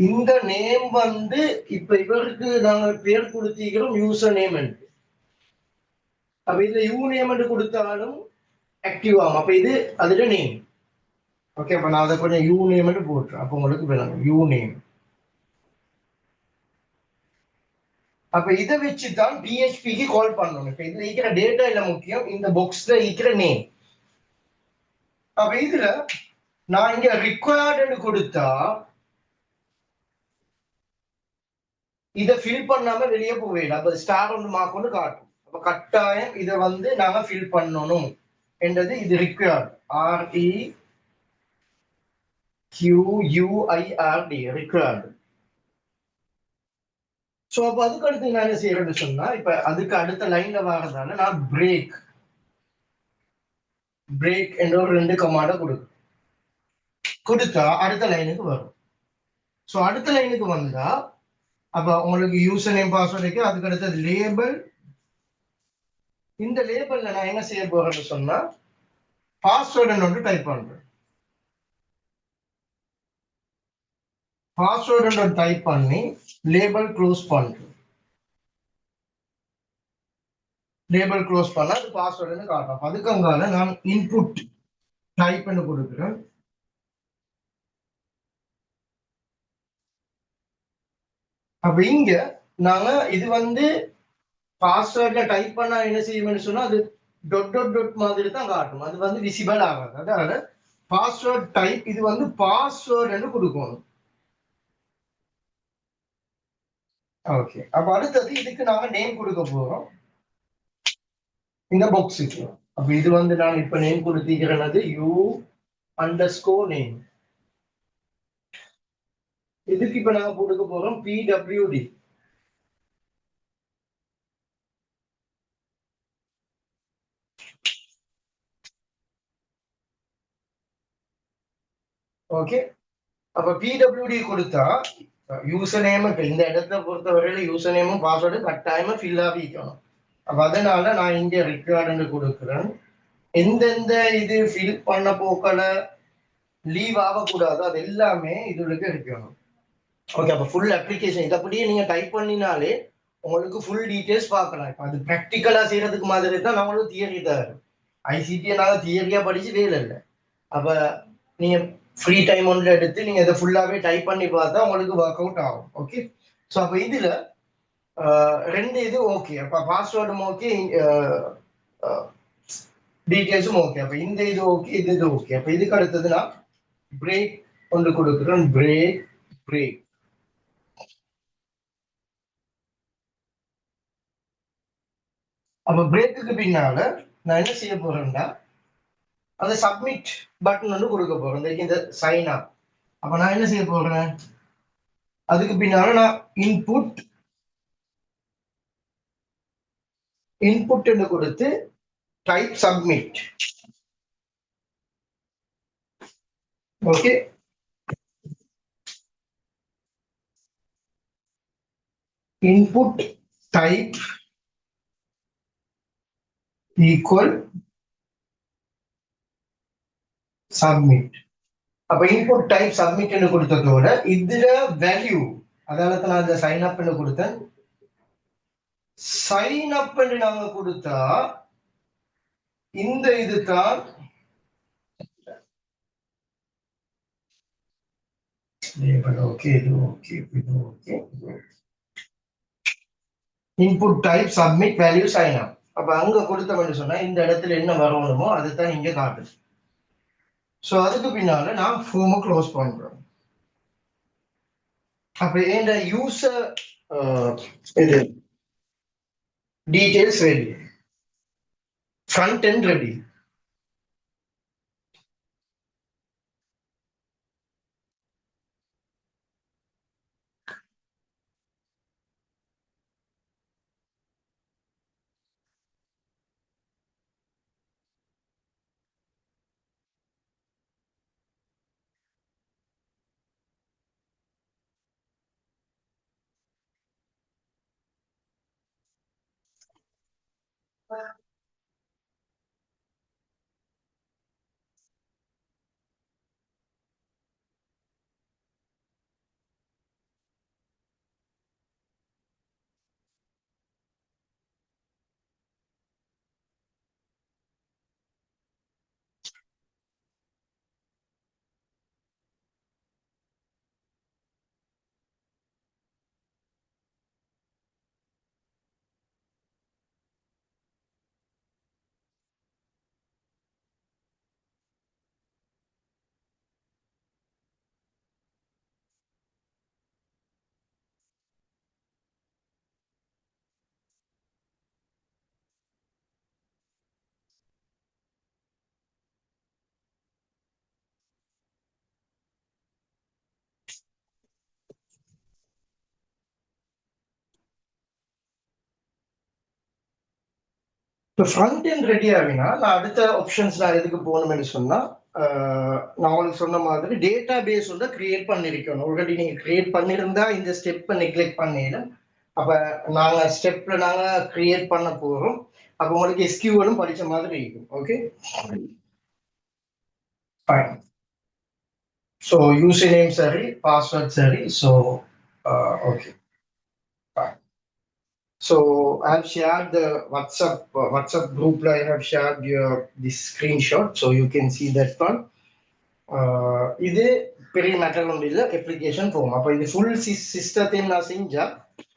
S1: இந்த நேம் வந்து இப்ப இவருக்கு நாங்க பேர் கொடுத்திருக்கிறோம் யூசர் நேம். அப்ப இதுல யூ நேம் கொடுத்தாலும் ஆக்டிவ் ஆகும். அப்ப இது அதுல நேம். ஓகே. அப்ப நான் அதை கொஞ்சம் யூ நேம் போட்டுறேன். அப்ப உங்களுக்கு விளங்கும் யூ நேம். அப்ப இதை வச்சுதான் பிஹெச்பிக்கு கால் பண்ணணும். இப்ப இதுல இருக்கிற டேட்டா இல்ல முக்கியம், இந்த பாக்ஸ்ல இருக்கிற நேம். அப்ப இதுல நான் இங்க ரிக்வயர்டு கொடுத்தா இதை ஃபில் பண்ணாம வெளியே போவேன். அப்ப ஸ்டார் ஒன்று மார்க் ஒன்று காட்டும். அப்ப கட்டாயம் இதை வந்து நாங்க ஃபில் பண்ணணும் என்றது இது ரிக்வயர்டு. REQUIRD required. சோ அப்ப அதுக்கு அடுத்து நான் என்ன செய்யறேன்னு சொன்னா இப்ப அதுக்கு அடுத்த லைன்ல வரதால நான் பிரேக் என்ற ஒரு 2 கமாண்டை கொடுத்தா அடுத்த லைனுக்கு வரும். சோ அடுத்த லைனுக்கு வந்தா அப்ப உங்களுக்கு யூசர் நேம் பாஸ்வேர்டுக்கு அதுக்கு அடுத்தது லேபிள். இந்த லேபிள்ல நான் என்ன செய்ய போறேன்னு சொன்னா பாஸ்வேர்டு ஒன்று டைப் பண்றேன். பாஸ்வேர்டு டைப் பண்ணி லேபிள் க்ளோஸ் பண்றேன். லேபிள் க்ளோஸ் பண்ணா அது பாஸ்வேர்டுன்னு காட்டும். அதுக்காக நான் இன்புட் டைப் பண்ணி கொடுக்குறேன். அப்ப இங்க நாங்க இது வந்து பாஸ்வேர்ட்ல டைப் பண்ணா என்ன செய்யும்னு சொன்னா அது டாட் மாதிரி தான் காட்டும். அது வந்து விசிபிள் ஆகாது. அதனால பாஸ்வேர்ட் டைப் இது வந்து பாஸ்வேர்டு கொடுக்கணும். ஓகே. அப்ப அடுத்தது இதுக்கு நாங்க நேம் கொடுக்க போறோம் இந்த பாக்ஸுக்கு. அப்ப இது வந்து நான் இப்ப நேம் கொடுத்திருக்கிறது u_name. இதுக்கு இப்ப நாங்க கொடுக்க போறோம் pwd. ஓகே. அப்ப பிடபிள்யூடி கொடுத்தா யூசர் நேம் இப்ப இந்த இடத்தை பொறுத்தவரையில யூசர் நேமும் பாஸ்வேர்டும் கட்டாயமா ஃபில் ஆகிக்கணும். அப்ப அதனால நான் இங்க ரெக்கார்டு கொடுக்குறேன். எந்தெந்த இது ஃபில் பண்ண போக்கல லீவ் ஆகக்கூடாது அது எல்லாமே இதுக்கு இருக்கணும். ஓகே. அப்ப ஃபுல் அப்ளிகேஷன் இதை அப்படியே நீங்க டைப் பண்ணினாலே உங்களுக்கு ஃபுல் டீடைல்ஸ் பார்க்கலாம். இப்போ அது ப்ராக்டிக்கலா செய்யறதுக்கு மாதிரி தான் நம்மளும் தியரி தான். ஐசிடியை நாங்கள் தியரியா படிச்சு வேலை இல்லை. அப்ப நீங்க ஃப்ரீ டைம் ஒன்று எடுத்து நீங்க இதை ஃபுல்லாவே டைப் பண்ணி பார்த்தா உங்களுக்கு ஒர்க் அவுட் ஆகும். ஓகே. ஸோ அப்ப இதுல ரெண்டு இது ஓகே. அப்ப பாஸ்வேர்டும் ஓகே, டீடைல்ஸும் ஓகே. அப்ப இந்த இது ஓகே, இது ஓகே. அப்ப இதுக்கு அடுத்ததுன்னா பிரேக் ஒன்று கொடுக்குறோம். Break break. அப்ப பிரேக்குக்கு பின்னால நான் என்ன செய்ய போறேன்னா அந்த சப்மிட் பட்டன் வந்து கொடுக்க போறேன். இந்த சைன் அப். அப்ப நான் என்ன செய்ய போறேன், அதுக்கு பின்னால நான் இன்புட் இன்புட் கொடுத்து type submit. Okay. Input type equal submit. அப்ப இன்புட் டைப் சப்மிட் கொடுத்ததோட இதுல வேல்யூ, அதனால நான் இந்த சைன் அப் கொடுத்தேன். சைன் அப் நாங்க கொடுத்தா இந்த இதுதான் ஓகே. இது ஓகே, இது okay. Input type submit value sign up. அப்ப அங்க கொடுத்தோம்னு சொன்னா இந்த இடத்துல என்ன வரணுமோ அதுதான் இங்க காட்டுது. ஸோ அதுக்கு பின்னால நான் ஃபார்மை க்ளோஸ் பண்றேன். அப்ப இந்த யூசர் இது details ready, front end ready. இப்போ ஃப்ரண்ட் எண்ட் ரெடி ஆகினா நான் அடுத்த ஆப்ஷன்ஸ் நான் எதுக்கு போகணும்னு சொன்னா நான் உங்களுக்கு சொன்ன மாதிரி டேட்டா பேஸ் வந்து கிரியேட் பண்ணிருக்கணும். ஆல்ரெடி நீங்க கிரியேட் பண்ணிருந்தா இந்த ஸ்டெப்பை நெக்லெக்ட் பண்ணிடலாம். அப்ப நாங்க ஸ்டெப்ல நாங்க கிரியேட் பண்ண போறோம். அப்ப உங்களுக்கு எஸ்கியூஎலும் படிச்ச மாதிரி இருக்கும். Okay fine. So user name சரி, பாஸ்வேர்ட் சரி. So okay fine. So I have shared the WhatsApp group. I have shared this screenshot, so you can see that one. இது பெரிய மேட்டர் ஒன்று இல்லை, அப்ளிகேஷன் ஃபார்ம். அப்போ இது ஃபுல் சிஸ்டத்தையும் நான் செஞ்சா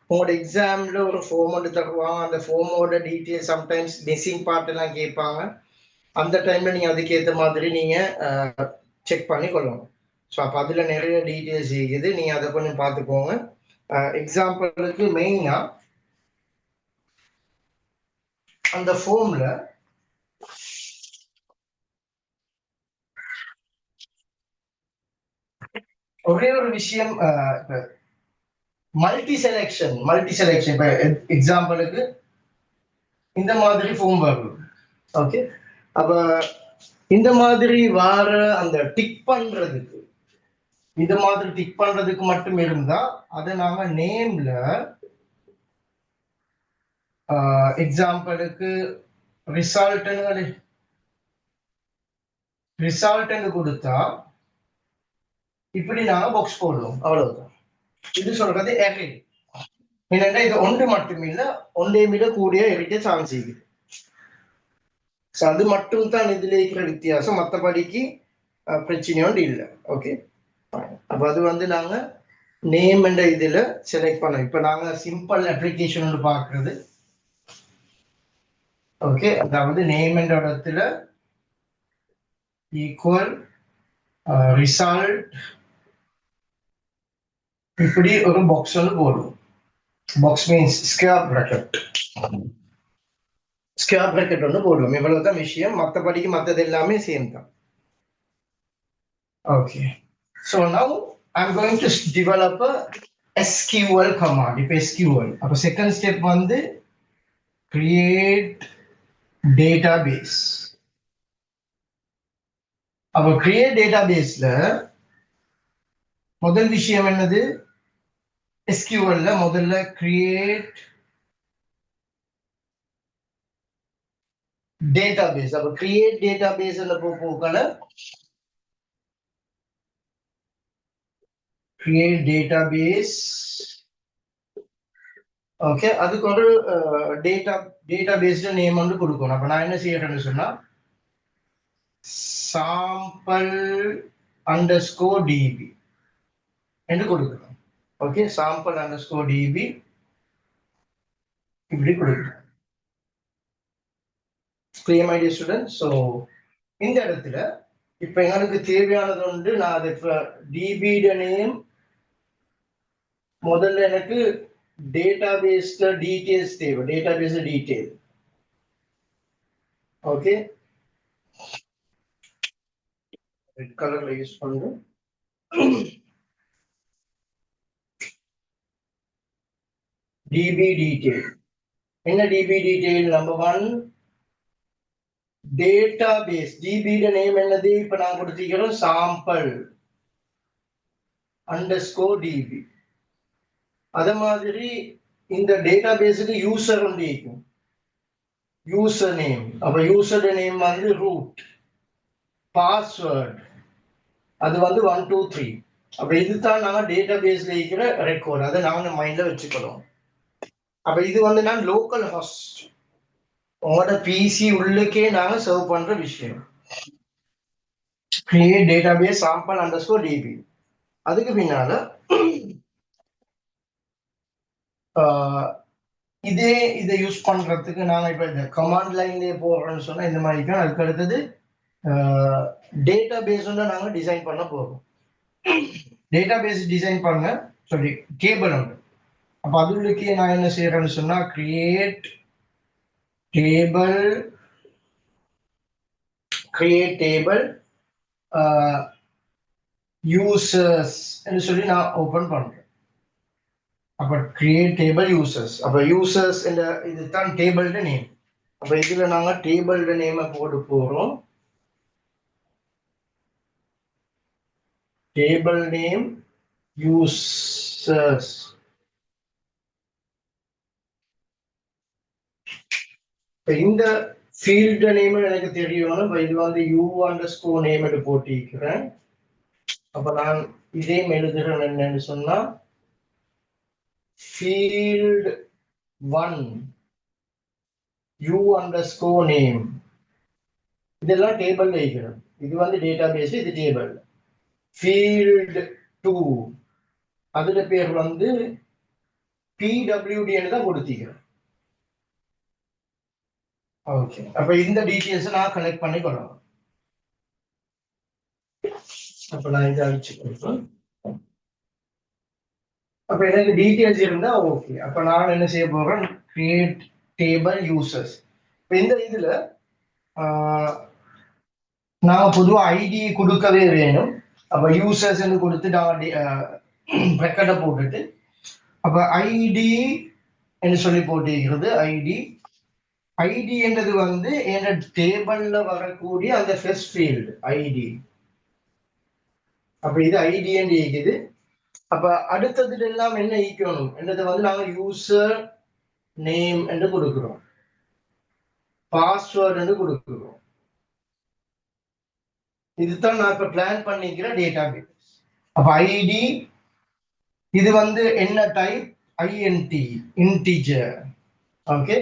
S1: உங்களோட எக்ஸாம்ல ஒரு ஃபார்ம் ஒன்று தருவாங்க. அந்த ஃபார்மோட டீட்டெயில் சம்டைம்ஸ் மிஸ்ஸிங் பார்ட் எல்லாம் கேட்பாங்க. அந்த டைம்ல நீங்க அதுக்கேற்ற மாதிரி நீங்க செக் பண்ணி கொள்ளணும். ஸோ அப்போ அதுல நிறைய டீட்டெயில்ஸ் இருக்குது, நீங்க அதை கொஞ்சம் பார்த்துக்கோங்க. எக்ஸாம்பிளுக்கு மெயினா அந்த ஃபார்ம்ல ஒரே ஒரு விஷயம், மல்டி செலெக்ஷன். இப்போ எக்ஸாம்பிளுக்கு இந்த மாதிரி ஃபார்ம் வரும். ஓகே. அப்ப இந்த மாதிரி வார அந்த டிக் பண்றதுக்கு இது மாதிரி டிக் பண்றதுக்கு மட்டும் இருந்தா அதை நாங்க நேம்ல எக்ஸாம்பிளுக்கு ரிசல்ட்னு கொடுத்தா இப்படி நாங்க பாக்ஸ் போடுவோம், அவ்வளவுதான். இது சொல்றது எரே. என்னன்னா இது ஒன்று மட்டும் இல்ல, ஒன்றே விட கூடிய இருக்க சான்ஸ் இருக்குது. அது மட்டும் தான் இதுல இருக்கிற வித்தியாசம், மற்றபடிக்கு பிரச்சனையோண்டு இல்லை. ஓகே, அப்ப அது வந்து நாங்க நேம் என்ற இதுல செலக்ட் பண்ணோம். இப்ப நாங்க சிம்பிள் அப்ளிகேஷன் பாக்குறது. ஓகே, அதாவது நேம் என்ற இடத்துல ஈக்குவல் ரிசல்ட் இப்படி ஒரு பாக்ஸ் ஒன்று போடுவோம். பாக்ஸ் மீன்ஸ் ஸ்கொயர் பிராக்கெட் ஒன்று போடுவோம். இவ்வளவுதான் விஷயம், மற்றபடிக்கு மற்றது எல்லாமே சேம் தான். Okay, so now I'm going to develop a SQL command. இப்ப SQL அப்ப செகண்ட் ஸ்டெப் வந்து create database. அப்ப create databaseல முதல் விஷயம் என்னது? SQLல முதல்ல create database. அப்ப create database போகல create database. ஓகே, அதுக்கு ஒரு டேட்டாபேஸ் நேம் வந்து கொடுக்கணும். அப்ப நான் என்ன செய்யறேன்னு சொன்னா sample underscore db என்று கொடுக்கணும். ஓகே, sample underscore db இப்படி கொடுக்கணும். clear my dear students? So இந்த இடத்துல இப்ப எங்களுக்கு தேவையானது வந்து நான் அது db நேம் முதல்ல எனக்கு டேட்டாபேஸ்ல டீடைல்ஸ் தேவை, டேட்டாபேஸ் டீடைல். ஓகே, ரெட் கலர்ல யூஸ் பண்ணுங்க. db detail. என்ன db detail? Number 1 database. db name என்னது? இப்ப நான் கொடுத்திருக்கிறோம் sample underscore db. அதே மாதிரி இந்த டேட்டாபேஸுக்கு யூசர் ஒன்று இருக்கும், யூசர் நேம். அப்ப யூசர் நேம் வந்து ரூட், பாஸ்வேர்ட் அது வந்து 1 2 3. அப்ப இதுதான் நாங்க டேட்டாபேஸ்ல இருக்கிற ரெக்கார்ட், அதை நாங்க மைண்ட்ல வச்சுக்கிறோம். அப்ப இது வந்து நான் லோக்கல் ஹோஸ்ட், உங்களோட பிசி உள்ளுக்கே நாங்க சர்வ் பண்ற விஷயம். Create database sample underscore db. அதுக்கு பின்னால இதை யூஸ் பண்றதுக்கு நாங்க இப்ப இந்த கமாண்ட் லைன்லயே போடுறோம்னு சொன்னா இந்த மாதிரி தான். அதுக்கு அடுத்தது டேட்டாபேஸ் வந்து நாங்க டிசைன் பண்ண போறோம். டேட்டாபேஸ் டிசைன் பண்ண சொல்லி டேபிள் உண்டு. அப்ப அதுக்கு நான் என்ன செய்யறேன்னு சொன்னா கிரியேட் டேபிள் யூசர்ஸ் சொல்லி நான் ஓபன் பண்றேன். அப்ப கிரியேட் டேபிள் யூசர்ஸ். அப்ப யூசர்ஸ் இதுதான் டேபிள் நேம். அப்ப இதுல நாங்க டேபிள் நேம் போட்டு போறோம். Table name users. இந்த ஃபீல்ட் நேம் எனக்கு தெரியணும். இது வந்து u_name என்று போட்டிருக்கிறேன். அப்ப நான் இதே எழுதுறேன். என்னன்னு சொன்னா field 1 u_name. இதெல்லாம் டேபிள் வைக்கிறோம். இது வந்து டேட்டாபேஸ், இது டேபிள். field 2 அதுல பேர் வந்து pwd தான் கொடுத்திக்கிறோம். ஓகே, அப்ப இந்த டீடைல்ஸ் நான் கலெக்ட் பண்ணி கொள்ளலாம். அப்ப நான் இதை அழிச்சு கொடுப்பேன். அப்ப எனக்கு டீடைல்ஸ் இருந்தா ஓகே. அப்ப நான் என்ன செய்ய போறேன்? Create table users. இப்ப இந்த இதுல நான் பொதுவா ஐடி கொடுக்கவே வேணும். அப்ப யூசர்ஸ் கொடுத்து நான் ரெக்கார்டை போட்டுட்டு அப்ப ஐடி என்று சொல்லி போட்டிருக்கிறது. ஐடி என்றது வந்து என்ன டேபிள்ல வரக்கூடிய அந்த ஃபர்ஸ்ட் ஃபீல்டு ஐடி. அப்ப இது ஐடி இருக்குது. அப்ப அடுத்ததுல எல்லாம் என்ன ஈக்கணும் என்றதை வந்து நாங்க யூசர் நேம் என்று கொடுக்கிறோம், பாஸ்வேர்ட் என்று கொடுக்கிறோம். இதுதான் நான் இப்ப பிளான் பண்ணிக்கிற டேட்டா பேஸ். அப்ப ஐடி இது வந்து என்ன டைப், ஐஎன்டி இன்டிஜர். ஓகே,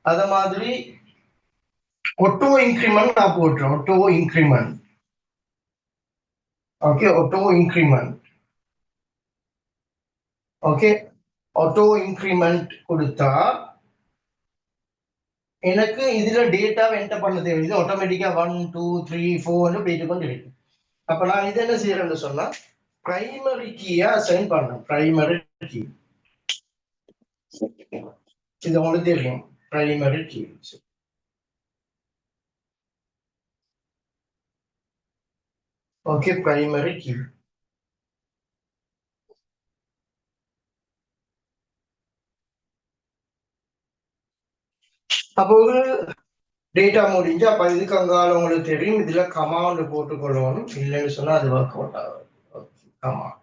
S1: அத மாதிரி ஆட்டோ இன்க்ரிமெண்ட் நான் போட்டுறேன், auto increment. Okay, auto increment. Okay, auto increment கொடுத்தா எனக்கு இதுல டேட்டாவை என்டர் பண்ண தேவையில்லை, ஆட்டோமேட்டிக்கா 1 2 3 4 போயிட்டு கொண்டு இருக்கு. அப்ப நான் இது என்ன செய்யறேன்னு சொன்னா பிரைமரி கீயா அசைன் பண்ணேன். பிரைமரி கீ இது உங்களுக்கு தெரியும், primary key. Okay, primary key. அப்போ ஒரு டேட்டா முடிஞ்சு அப்ப இதுக்கு அங்கால உங்களுக்கு தெரியும் இதுல கமாண்ட் போட்டுக்கொள்ளணும், இல்லைன்னு சொன்னா அது ஒர்க் அவுட் ஆகும். கமாண்ட்.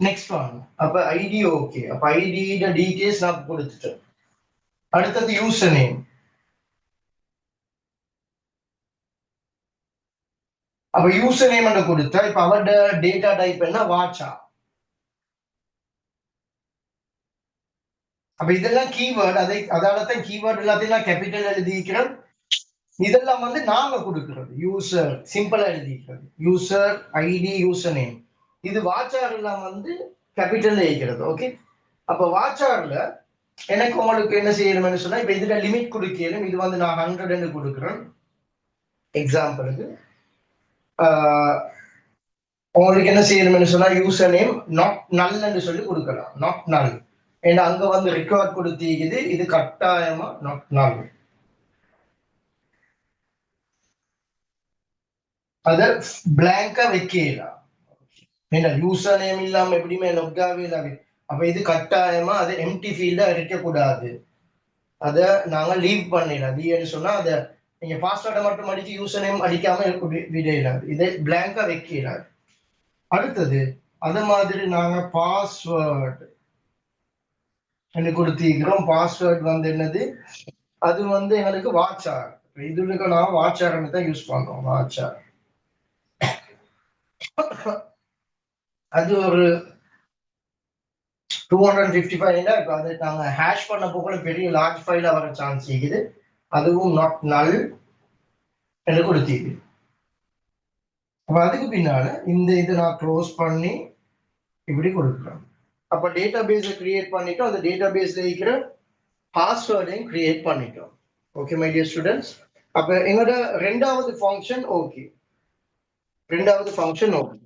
S1: Next one. அப்ப ஐடி ஓகே, அப்ப ஐடி டீடைல்ஸ் நான் கொடுத்துட்டேன். அடுத்தது யூசர் நேம். அப்ப யூசர் நேம் கொடுத்தா இப்ப அவரோட டேட்டா டைப் என்ன, வாட்சா. அப்ப இதெல்லாம் கீவேர்ட், அதாலதான் கீவேர்ட் எல்லாத்தையும் நான் கேபிட்டல் எழுதிக்கிறேன். இதெல்லாம் வந்து நாங்க கொடுக்கிறது, யூசர் சிம்பிளா எழுதிக்கிறது, யூசர் ஐடி யூசர் நேம். இது வாட்சார் எல்லாம் வந்து கேபிட்டல் எழுதிக்கிறது. ஓகே, அப்ப வாட்சார்ல எனக்கு உங்களுக்கு என்ன செய்யணும்னு சொன்னா இப்ப இதுல லிமிட் கொடுக்கணும். இது வந்து நான் 100 கொடுக்குறேன் எக்ஸாம்பிளுக்கு. உங்களுக்கு என்ன செய்யணும்னு சொன்னா யூசர் நேம் நாட் நல் சொல்லி கொடுக்கலாம், நாட் நல். ஏன்னா அங்க வந்து ரெக்கார்ட் கொடுத்தீங்குது, இது கட்டாயமா நாட் நல். அத பிளாங்கா வைக்கலாம். ஏன்னா யூசர் நேம் இல்லாம எப்படியுமே லொக்காவே இல்லாம. அப்ப இது கட்டாயமா அது எம்டி ஃபீல்டா இருக்கக்கூடாது, அத நாங்க லீவ் பண்ணிடலாம். லீவ்னு சொன்னா அத நீங்க பாஸ்வேர்டை மட்டும் அடிச்சு யூசர் நேம் அடிக்காம விடையிடாது, இதை பிளாங்கா வைக்கிறாது. அடுத்தது அது மாதிரி நாங்க பாஸ்வேர்ட் என்ன கொடுத்திருக்கிறோம். பாஸ்வேர்ட் வந்து என்னது, அது வந்து எங்களுக்கு வாட்சார். இதுக்கு நான் வாட்சார் தான் யூஸ் பண்றோம், வாட்சார். அது ஒரு 255 இப்போ அது நாங்க ஹேஷ் பண்ண போல பெரிய லார்ஜ் ஃபைலா வர சான்ஸ் இருக்குது. அதுவும் நாட் நல் என்று கொடுத்தீங்க. அப்ப அதுக்கு பின்னால இந்த இதை நான் க்ளோஸ் பண்ணி இப்படி கொடுக்குறேன். அப்ப டேட்டா பேஸை கிரியேட் பண்ணிட்டோம், அந்த டேட்டா பேஸ்ல இருக்கிற பாஸ்வேர்டையும் கிரியேட் பண்ணிட்டோம். ஓகே மை டியர் ஸ்டூடெண்ட்ஸ், அப்ப எங்களோட ரெண்டாவது ஃபங்க்ஷன் ஓகே. ரெண்டாவது function okay.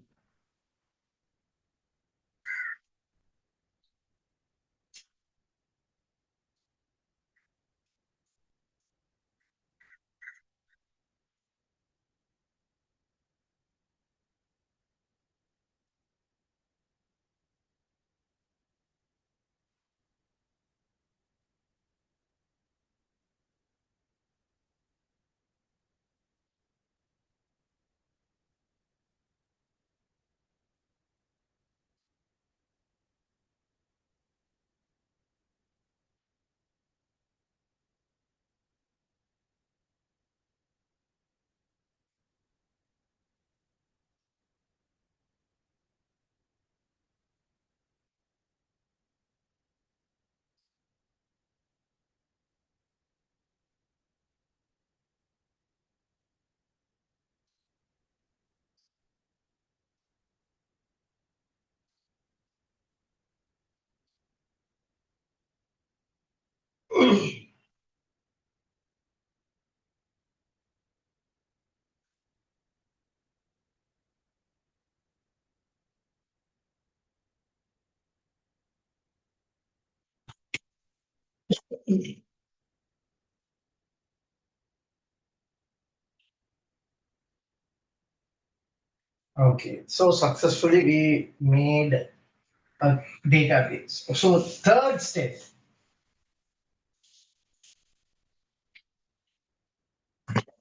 S1: Okay, so successfully we made a database. So third step.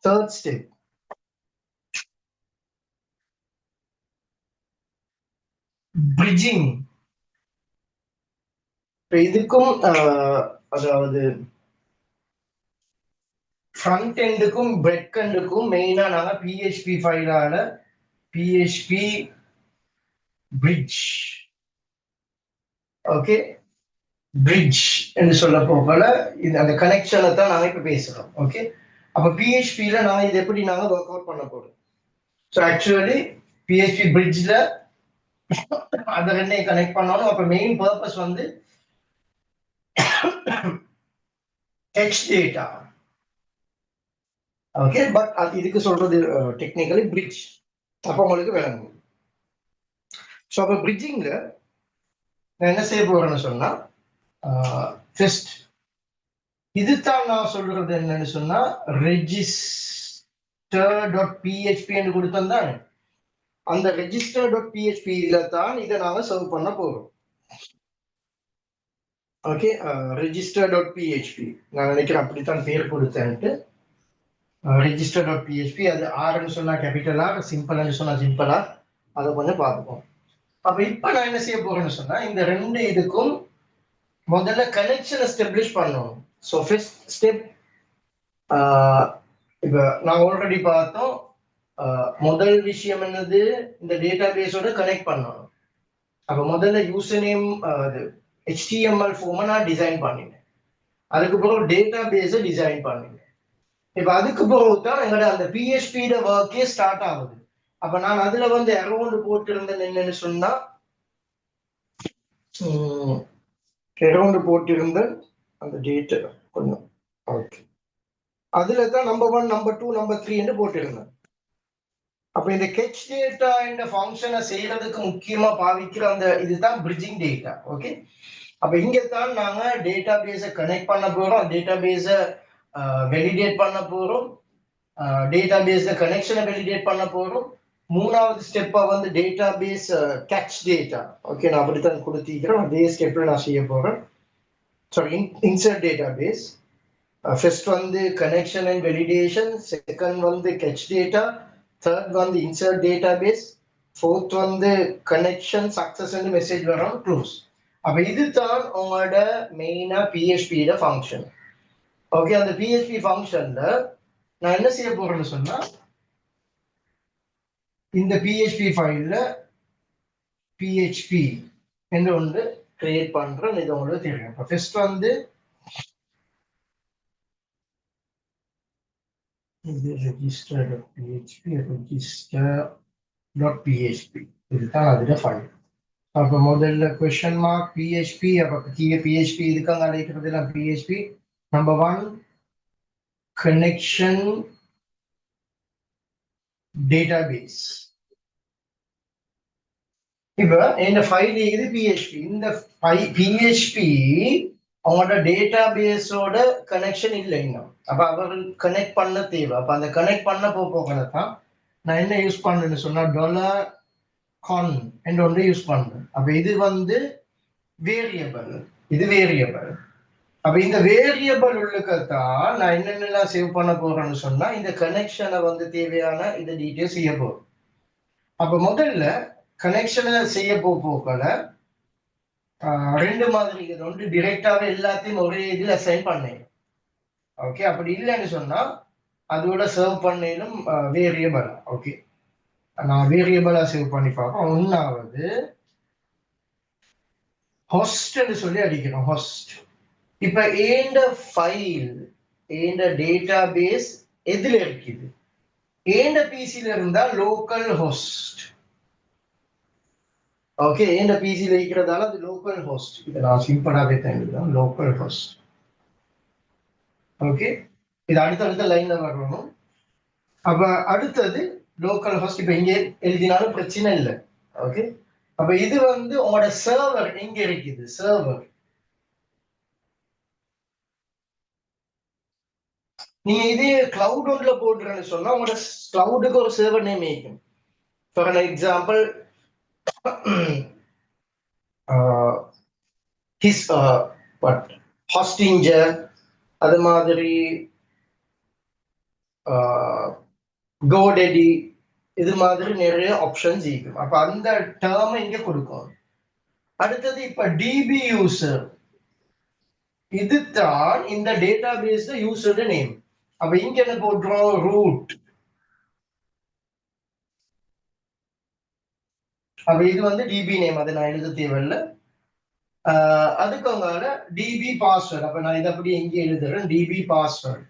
S1: Third step. Bridging. இதுக்கும் அதாவது ஃப்ரண்ட் எண்டுக்கும் பேக் எண்டுக்கும் மெயினா நாங்க பிஹெச்பி ஃபைலால பிஹெச்பி பிரிட்ஜ், ஓகே, பிரிட்ஜ் என்று சொல்ல போகல இது அந்த கனெக்ஷனை தான் நாங்க இப்ப பேசுறோம். ஓகே, அப்ப பிஹெச்பியில நாங்க இது எப்படி நாங்க ஒர்க் அவுட் பண்ண போறோம். ஸோ ஆக்சுவலி பிஹெச்பி பிரிட்ஜ்ல அதை ரெண்டையும் கனெக்ட் பண்ணணும். அப்ப மெயின் பர்பஸ் வந்து டெக்ஸ்ட் டேட்டா. ஓகே, பட் அது இதுக்கு சொல்றது டெக்னிக்கலி பிரிட்ஜ். அப்ப உங்களுக்கு விளங்கும். ஸோ அப்ப பிரிட்ஜிங்ல நான் என்ன செய்ய போறேன்னு சொன்னா ஃபர்ஸ்ட் இதுதான் நான் சொல்றது என்னன்னு சொன்னா register.php என்று கொடுத்தேன். அந்த register.php-ல தான் இதை நாங்க சர்வ் பண்ண போறோம். ஓகே, register.php நான் நினைக்கிறேன் அப்படித்தான் பேர் கொடுத்தேன்ட்டு. register.php அது ஆர்ன்னு சொன்னா கேபிட்டலா, சிம்பிள்னு சொன்னா சிம்பிளா, அதை கொஞ்சம் பார்த்துப்போம். அப்ப இப்ப நான் என்ன செய்ய போறேன்னு சொன்னா இந்த ரெண்டு இதுக்கும் முதல்ல கனெக்ஷன் எஸ்டாப்ளிஷ் பண்ணணும். ஸோ ஃபர்ஸ்ட் ஸ்டெப் இப்ப நான் ஆல்ரெடி பார்த்தோம். முதல் விஷயம் என்னது, இந்த டேட்டா பேஸோட கனெக்ட் பண்ணணும். அப்ப முதல்ல யூசர் நேம் HTML ஃபார்மை நான் டிசைன் பண்ணினேன். அதுக்கு பிறகு டேட்டா பேஸை டிசைன் பண்ணினேன். இப்ப அதுக்கு பிறகு தான் எங்களோட அந்த பிஹெச்பியோட ஒர்க்கே ஸ்டார்ட் ஆகுது. அப்ப நான் அதுல வந்து அரௌண்ட் போட்டிருந்தேன் என்னன்னு சொன்னா அரௌண்ட் போட்டிருந்தேன் அந்த டேட்டா கொஞ்சம். ஓகே, அதுல தான் நம்பர் 1, நம்பர் 2, நம்பர் 3 என்று போட்டிருந்தேன். அப்ப இந்த கெச் டேட்டா என்ற ஃபங்க்ஷனை செய்யறதுக்கு முக்கியமா பாவிக்கிற அந்த இதுதான் பிரிட்ஜிங் டேட்டா. ஓகே, அப்ப இங்கத்தான் நாங்க டேட்டா பேஸை கனெக்ட் பண்ண போறோம், டேட்டா பேஸை வெலிடேட் பண்ண போறோம், டேட்டா பேஸ்ல கனெக்ஷனை வெலிடேட் பண்ண போறோம். மூணாவது ஸ்டெப்பா வந்து database catch data. Okay, நான் அப்படித்தான் கொடுத்திருக்கிறேன். அதே ஸ்டெப்ல நான் செய்ய போறேன். Sorry, insert database. First வந்து கனெக்ஷன் அண்ட் வெலிடேஷன், செகண்ட் வந்து கேட்ச் டேட்டா, தேர்ட் வந்து இன்சர்ட் டேட்டா பேஸ், ஃபோர்த் வந்து கனெக்ஷன் சக்சஸ் மெசேஜ் வரும் க்ளோஸ். அப்ப இதுதான் உங்களோட மெயினா பிஹெச்பியோட ஃபங்க்ஷன். ஓகே, அந்த பிஹெச்பி ஃபங்க்ஷன்ல நான் என்ன செய்ய போறேன்னு சொன்னா இந்த பிஹெச்பி ஃபைல்ல பிஹெச்பி என்று ஒன்று கிரியேட் பண்றேன். இது உங்களுக்கு தெரியும். இப்போ ஃபர்ஸ்ட் வந்து இது register.php, register.php இதுதான் அதோட ஃபைல். அப்போ முதல்ல கொஸ்டின் மார்க் பிஹெச்பி, அப்போ பிஹெச்பி இதுக்காக அழைக்கிறது எல்லாம் பிஹெச்பி. Number 1 connection database. இப்ப இந்த ஃபைல் இது பிஹெச்பி. இந்த பிஹெச்பி அவங்களோட டேட்டா பேஸோட கனெக்ஷன் இல்லை இன்னும். அப்ப அவர் கனெக்ட் பண்ண தேவை. அப்ப அந்த கனெக்ட் பண்ண போகத்தான் நான் என்ன யூஸ் பண்றேன்னு சொன்னா $con என்று ஒன்று யூஸ் பண்றேன். அப்ப இது வந்து வேரியபிள், இது வேரியபிள். அப்ப இந்த வேரியபிள் உள்ளுக்கத்தான் நான் என்னென்னலாம் சேவ் பண்ண போறேன்னு சொன்னா இந்த கனெக்ஷனை வந்து தேவையான இந்த டீட்டெயில் செய்ய போறேன். அப்ப முதல்ல கனெக்ஷனை செய்ய போகல ரெண்டு மாதிரி, ஒன்று டிரெக்டாவே எல்லாத்தையும் ஒரே இதில் அசைன் பண்ணேன். ஓகே, அப்படி இல்லைன்னு சொன்னா அதோட சர்வ் பண்ணேனும் வேரியபிளா. ஓகே, நான் வேரியபிளா சேவ் பண்ணி பார்ப்போம். ஒன்னாவது ஹோஸ்ட்னு சொல்லி அடிக்கிறோம், ஹோஸ்ட். இப்ப ஏண்ட ஃபைல் ஏண்ட டேட்டா பேஸ் எதுல இருக்குது, ஏண்ட பிசில இருந்தா லோக்கல் ஹோஸ்ட். ஓகே, ஏண்ட பிசில இருக்கிறதால அது லோக்கல் ஹோஸ்ட். இதை நான் சிம்பிளாவே தான் லோக்கல் ஹோஸ்ட். ஓகே, இது அடுத்தடுத்த லைன்ல வரணும். அப்ப அடுத்தது லோக்கல் ஹோஸ்ட். இப்ப இங்கே எழுதினாலும் பிரச்சனை இல்லை. ஓகே, அப்ப இது வந்து உங்களோட சர்வர் எங்க இருக்குது, சர்வர். நீங்க இதே கிளவுட் ஒன்ல போடுறேன்னு சொன்னா உங்களோட கிளவுடுக்கு ஒரு சர்வர் நேம் இருக்கும். For an example his but Hostinger, அது மாதிரி GoDaddy, இது மாதிரி நிறைய ஆப்ஷன்ஸ் இருக்கும். அப்ப அந்த டேர்மை இங்க கொடுக்கும். அடுத்தது இப்ப டிபி யூசர், இதுதான் இந்த டேட்டா பேஸ்ல யூசர் நேம். அப்ப இங்க என்ன போட்டுரும், ரூட். அப்ப இது வந்து டிபி நேம், அதை நான் எழுத தேவையில்லை. அதுக்கு அங்கால டிபி பாஸ்வேர்ட். அப்ப நான் இதை அப்படி எங்க எழுதுறேன், டிபி பாஸ்வேர்ட்.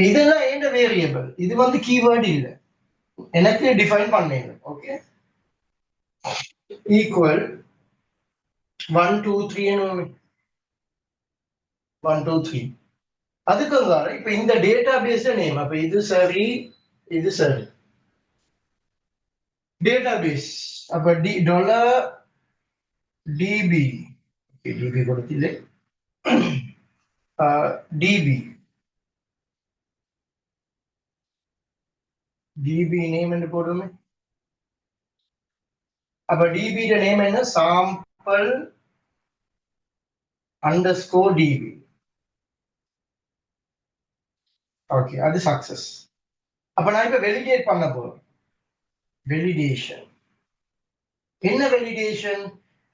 S1: இதெல்லாம் என்ன வேரியபிள், இது வந்து கீவேர்டு இல்லை, எனக்கு டிஃபைன் பண்ணேன். Okay, equal 1 2 3 1 2 3. அதுக்கு அங்கால இப்ப இந்த டேட்டா பேஸ் நேம். அப்ப இது சரி, இது சரி, டேட்டா பேஸ். அப்ப டாலர் டிபி, டிபி கொடுத்தில்லை, டிபி டிபி நேம் என்று போடுமே. அப்ப டிபி நேம் என்ன, சாம்பிள் அண்டர்ஸ்கோர் டிபி. ஓகே, அது சக்சஸ். அப்ப நான் இப்ப வெலிடேட் பண்ண போறேன். வெலிடேஷன் என்ன, வெலிடேஷன்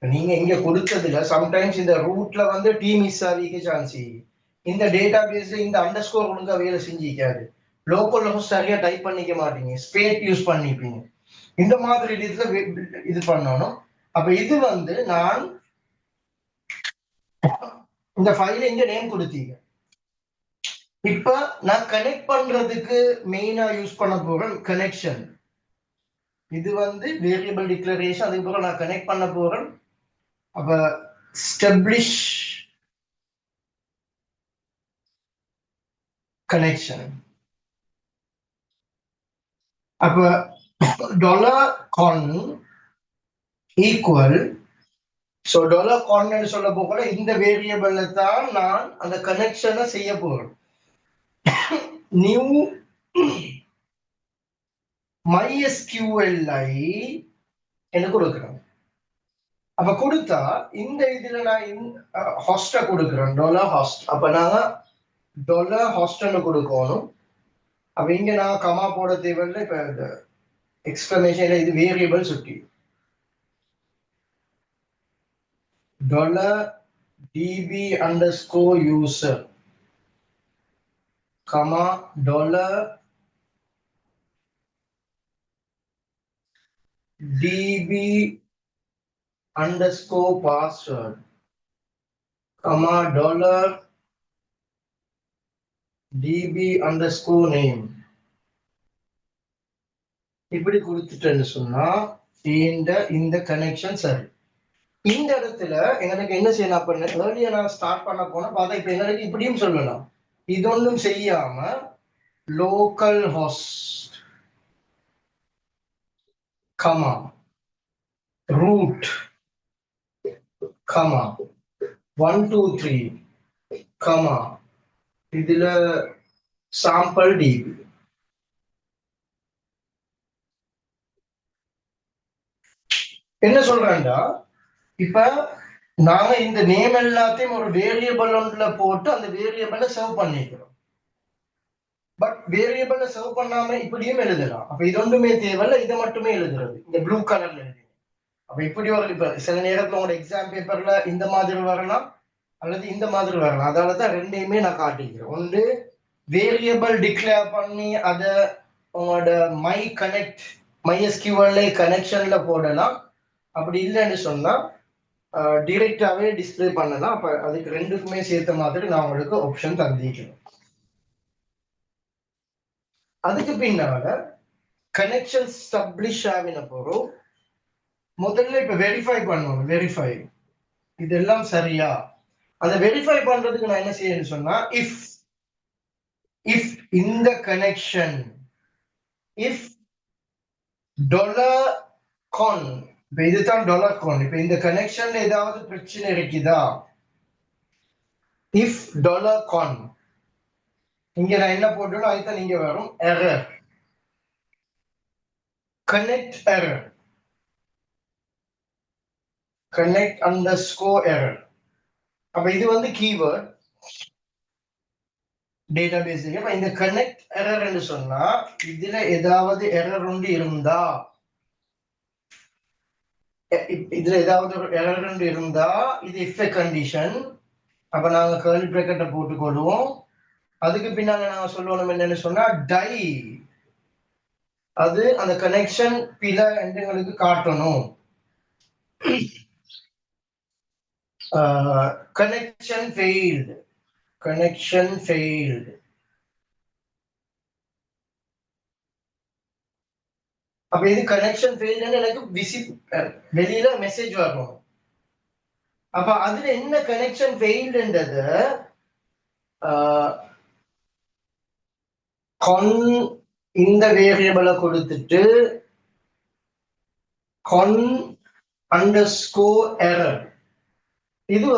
S1: நீங்க இங்க கொடுத்ததுல சம்டைம்ஸ் இந்த ரூட்ல வந்து டி மிஸ் ஆகிக்க சான்ஸ். இந்த டேட்டா பேஸ்ல இந்த அண்டர்ஸ்கோர் ஒழுங்கா வேலை செஞ்சிக்காது, லோக்கல் ஹோஸ்ட் சரியா டைப் பண்ணிக்க மாட்டீங்க, ஸ்பேட் யூஸ் பண்ணிப்பீங்க, இந்த மாதிரி இதுல இது பண்ணணும். அப்ப இது வந்து நான் இந்த ஃபைல இங்க நேம் கொடுத்தீங்க. இப்ப நான் கனெக்ட் பண்றதுக்கு மெயினா யூஸ் பண்ண போறேன் கனெக்ஷன். இது வந்து வேரியபிள் டிக்ளரேஷன். அதுக்கப்புறம் நான் கனெக்ட் பண்ண போறேன். அப்ப ஸ்டெப்ளிஷ் கனெக்ஷன். அப்ப dollar con equal, so dollar con சொல்ல போகல, இந்த வேரியபிள்ல தான் நான் அந்த கனெக்ஷனை செய்ய போறேன். நியூ MySQLஐ என்ன கொடுக்குறேன். அப்ப கொடுத்தா இந்த இதுல நான் ஹாஸ்ட கொடுக்குறேன், டாலர் ஹாஸ்ட். அப்ப நாங்க டாலர் ஹாஸ்ட்னு கொடுக்கணும். அப்ப இங்க நான் கமா போட தேவையில்லை. இப்ப இந்த எக்ஸ்பிளனேஷன் இது வேரியபிள் சுட்டி dollar DB underscore user comma dollar DB underscore password comma dollar db underscore name. இப்படி கொடுத்துட்டேன்னு சொன்னா இந்த கனெக்ஷன் சரி. இந்த இடத்துல எங்களுக்கு என்ன செய்யணும், அப்ப ஏர்லியா நான் ஸ்டார்ட் பண்ண போனா பார்த்தா இப்ப எங்களுக்கு இப்படியும் சொல்லலாம், இது ஒன்றும் செய்யாம localhost comma root comma 1 2 3 comma இதுல சாம்பிள் டிபி. என்ன சொல்றேன்டா, இப்ப நாங்க இந்த நேம் எல்லாத்தையும் ஒரு வேரியபிள் ஒன்றுல போட்டு அந்த வேரியபிளை சர்வ் பண்ணிக்கிறோம். பட் வேரியபிளை சர்வ் பண்ணாம இப்படியும் எழுதலாம். அப்ப இது ஒன்றுமே தேவையில்ல, இதை மட்டுமே எழுதுறது இந்த ப்ளூ கலர்ல எழுதி. அப்ப இப்படி ஒரு இப்ப சில நேரத்துல உங்களோட எக்ஸாம் பேப்பர்ல இந்த மாதிரி வரலாம் அல்லது இந்த மாதிரி வரலாம். அதனாலதான் ரெண்டையுமே நான் காட்டிக்கிறேன். ஒன்று வேரியபிள் டிக்ளேர் பண்ணி அதை உங்களோட MySQL கனெக்ஷன்ல போடலாம். அப்படி இல்லைன்னு சொன்னா டிரெக்டாவே டிஸ்பிளே பண்ணலாம். அப்ப அதுக்கு ரெண்டுக்குமே சேர்த்த மாதிரி நான் உங்களுக்கு ஆப்ஷன் தந்திக்கிறேன். அதுக்கு பின்னால கனெக்ஷன் ஸ்டப்ளிஷ் ஆகின போறோம். முதல்ல இப்ப வெரிஃபை பண்ணுவோம். வெரிஃபை இதெல்லாம் சரியா, அதை வெரிஃபை பண்றதுக்கு நான் என்ன செய்யணும்னு சொன்னா, இஃப் இந்த கனெக்ஷன் இஃப் டாலர் கான், இப்ப இதுதான் டாலர் கான். இப்ப இந்த கனெக்ஷன்ல ஏதாவது பிரச்சனை இருக்குதா, இஃப் டாலர் கான், இங்க நான் என்ன போட்டோம் அதுதான் இங்க வரும் error, connect error, connect underscore error. அப்ப இது வந்து கீவேர்ட். டேட்டாபேஸ் இந்த கனெக்ட் எரர் சொன்னா இதுல ஏதாவது எரர் ஒன்று இருந்தா இதுல ஏதாவது ஒரு எரர் இருந்தா இது இஃப் கண்டிஷன். அப்ப நாங்க கர்லி பிராக்கெட்டை போட்டுக்கொள்வோம். அதுக்கு பின்னால நாங்க சொல்லணும் என்னன்னு சொன்னா டை அது அந்த கனெக்ஷன் பில எங்களுக்கு காட்டணும். Connection failed, connection failed. அப்ப இது கனெக்ஷன் ஃபெயில்டுன்னு எனக்கு வெளியில மெசேஜ் வரணும். அப்ப அதுல என்ன கனெக்ஷன் ஃபெயில்டுன்றது இந்த வேரியபிளை கொடுத்துட்டு con underscore error இது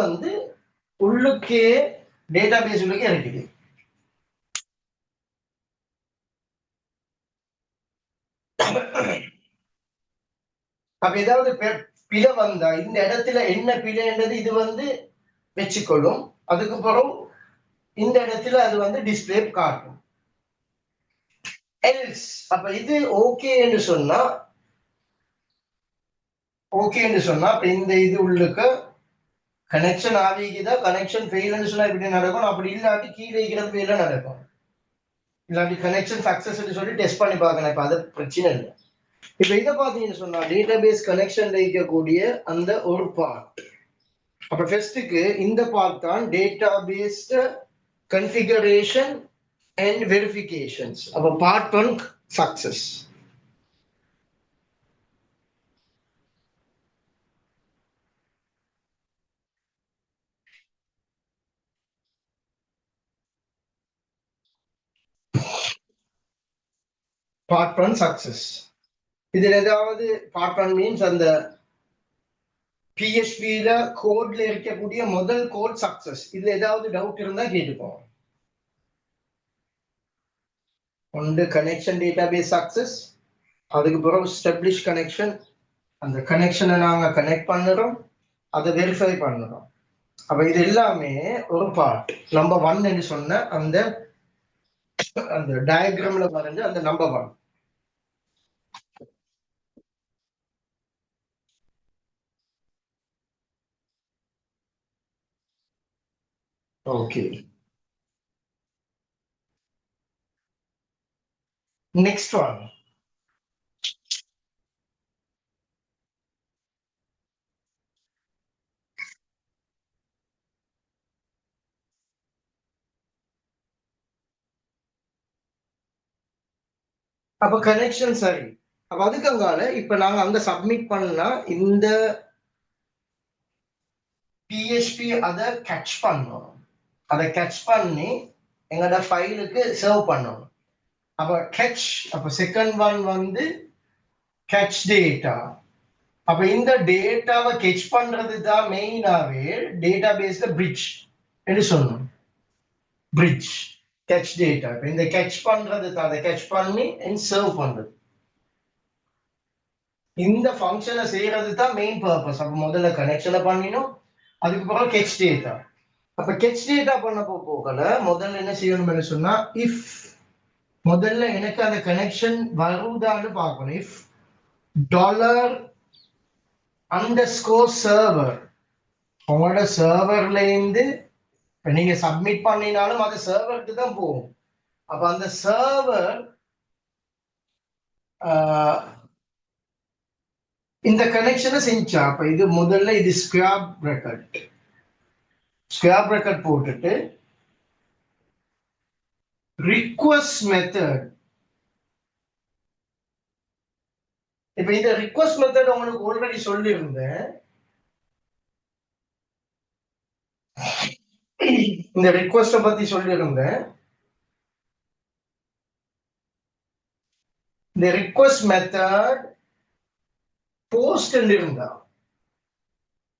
S1: உள்ளுக்கே டேட்டாபேஸ் உள்ளுக்கே இருக்குது. அப்ப ஏதாவது பிழை வந்தா இந்த இடத்துல என்ன பிழைன்றது இது வச்சுக்கொள்ளும். அதுக்கு பிறகு இந்த இடத்துல அது டிஸ்பிளே காட்டும். எல்ஸ் அப்ப இது ஓகே என்று சொன்னா இந்த இது உள்ளுக்கு கனெக்ஷன் ஆகிக்குதா, கனெக்ஷன் ஃபெயில்னு சொன்னா இப்படி நடக்கும். அப்படி இல்லாட்டி கீழே இருக்கிறது ஃபெயில நடக்கும். இல்லாட்டி கனெக்ஷன் சக்சஸ் சொல்லி டெஸ்ட் பண்ணி பார்க்கணும். இப்ப அது பிரச்சனை இல்லை. இப்ப இதை பாத்தீங்கன்னு சொன்னா டேட்டாபேஸ் கனெக்ஷன்ல இருக்கக்கூடிய அந்த ஒரு பார்ட். அப்ப ஃபர்ஸ்ட்டுக்கு இந்த பார்ட் தான் டேட்டாபேஸ் கன்ஃபிகரேஷன் அண்ட் வெரிஃபிகேஷன்ஸ். அப்ப பார்ட் 1 சக்சஸ். Part 1 success. இதுல ஏதாவது பார்ட் 1 மீன்ஸ் அந்த பிஎஸ்பியில கோட்ல இருக்கக்கூடிய முதல் கோட் சக்சஸ். இதுல ஏதாவது டவுட் இருந்தா கேட்டுப்போம். ஒன்று கனெக்ஷன் டேட்டாபேஸ் சக்சஸ், அதுக்கு பிறகு எஸ்டாப்ளிஷ் கனெக்ஷன், அந்த கனெக்ஷனை நாங்க கனெக்ட் பண்ணுறோம், அதை வெரிஃபை பண்ணுறோம். அப்ப இது எல்லாமே ஒரு பார்ட். நம்பர் 1 என்று சொன்ன அந்த டயக்ராம்ல வரைஞ்ச அந்த நம்பர் 1. Okay, next one. அப்ப கனெக்ஷன் சரி. அப்ப அதுக்கங்கால இப்ப நாங்க அங்க சப்மிட் பண்ணா இந்த பிஎஸ்பி அதை கேட்ச் பண்ணணும். அதை கேட்ச் பண்ணி எங்களோட ஃபைலுக்கு சர்வ் பண்ணணும். அப்ப கேட்ச், அப்ப செகண்ட் ஒன் கேட்ச் டேட்டா. அப்ப இந்த டேட்டாவை கேட்ச் பண்றது தான் மெயினாவே டேட்டாபேஸ்ல பிரிட்ஜ் என்று சொல்லணும். Bridge catch data. இப்ப இந்த கேட்ச் பண்றது தான், அதை கேட்ச் பண்ணி சர்வ் பண்றது. இந்த ஃபங்க்ஷனை செய்யறது தான் மெயின் பர்பஸ். அப்ப முதல்ல கனெக்ஷனை பண்ணினோம், அதுக்கு பிறகு கேட்ச் டேட்டா. அப்ப கேட்ச் டேட்டா பண்ண போகல முதல்ல என்ன செய்யணும்னு சொன்னா இஃப் முதல்ல எனக்கு அந்த கனெக்ஷன் வருதான்னு பார்க்கணும். இஃப் $_server உங்களோட சர்வர்ல இருந்து நீங்க சப்மிட் பண்ணினாலும் அது சர்வருக்கு தான் போகும். அப்ப அந்த சர்வர் இந்த கனெக்ஷனை செஞ்சா அப்ப இது முதல்ல இது ஸ்கிராப் ரெக்கார்ட் போட்டுட்டு ரிக்வெஸ்ட் மெத்தட். இப்ப இந்த ரிக்வெஸ்ட் மெத்தட் உங்களுக்கு ஆல்ரெடி சொல்லியிருந்தேன். இந்த ரிக்வெஸ்ட பத்தி சொல்லியிருந்தேன். இந்த ரிக்வெஸ்ட் மெத்தட் போஸ்ட் இருந்தா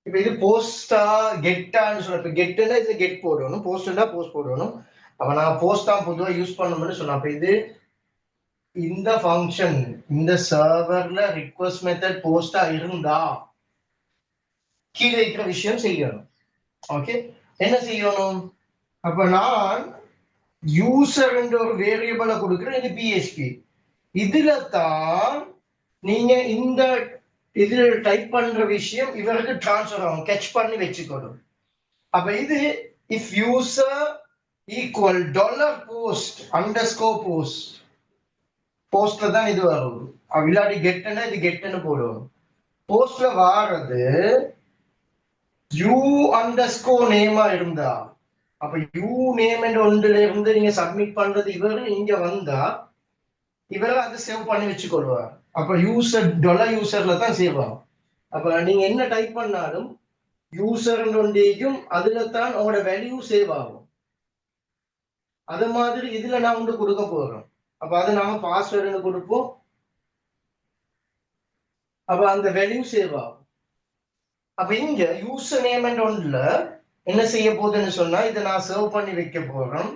S1: இப்ப இது போஸ்டா கெட்டான்னு சொல்ல. இப்ப கெட்டுன்னா இது கெட் போடணும், போஸ்ட்னா போஸ்ட் போடணும். அப்ப நான் போஸ்ட் தான் பொதுவாக யூஸ் பண்ணணும்னு சொன்னேன். அப்ப இது இந்த ஃபங்க்ஷன் இந்த சர்வர்ல ரிக்வெஸ்ட் மெத்தட் போஸ்டா இருந்தா கீழே இருக்கிற விஷயம் செய்யணும். ஓகே, என்ன செய்யணும்? அப்ப நான் யூசர் என்ற ஒரு வேரியபிளை கொடுக்குற இது பிஹெச்பி. இதுல தான் நீங்க இந்த இது டைப் பண்ற விஷயம் இவருக்கு டிரான்ஸ்ஃபர் ஆகும், கேட்ச் பண்ணி வச்சுக்கணும். அப்ப இது if user equal $post underscore போஸ்ட்ல தான் இது வரும். இல்லாட்டி கெட்டுன்னா இது கெட்டுன்னு போடுவோம். போஸ்ட்ல வாரது யூ அண்டர்ஸ்கோர் நேமா இருந்தா, அப்ப யூ நேம் என்ற ஒன்றுல இருந்து நீங்க சப்மிட் பண்றது இவரு இங்க வந்தா இவரை அது சேவ் பண்ணி வச்சுக்கொள்வார். அப்ப யூசர்ல தான் சேவ் ஆகும். அப்ப நீங்க என்ன டைப் பண்ணாலும் யூசர் ஒன்றையும் அதுல தான் உங்களோட வேல்யூ சேவ் ஆகும். அது மாதிரி இதுல நான் வந்து கொடுக்க போறோம். அப்ப அதை நாம பாஸ்வேர்டுன்னு கொடுப்போம். அப்ப அந்த வேல்யூ சேவ் ஆகும். அப்ப இங்க யூசர் நேம் என்ற ஒன்றுல என்ன செய்ய போகுதுன்னு சொன்னா இதை நான் சர்வ் பண்ணி வைக்க போறேன்.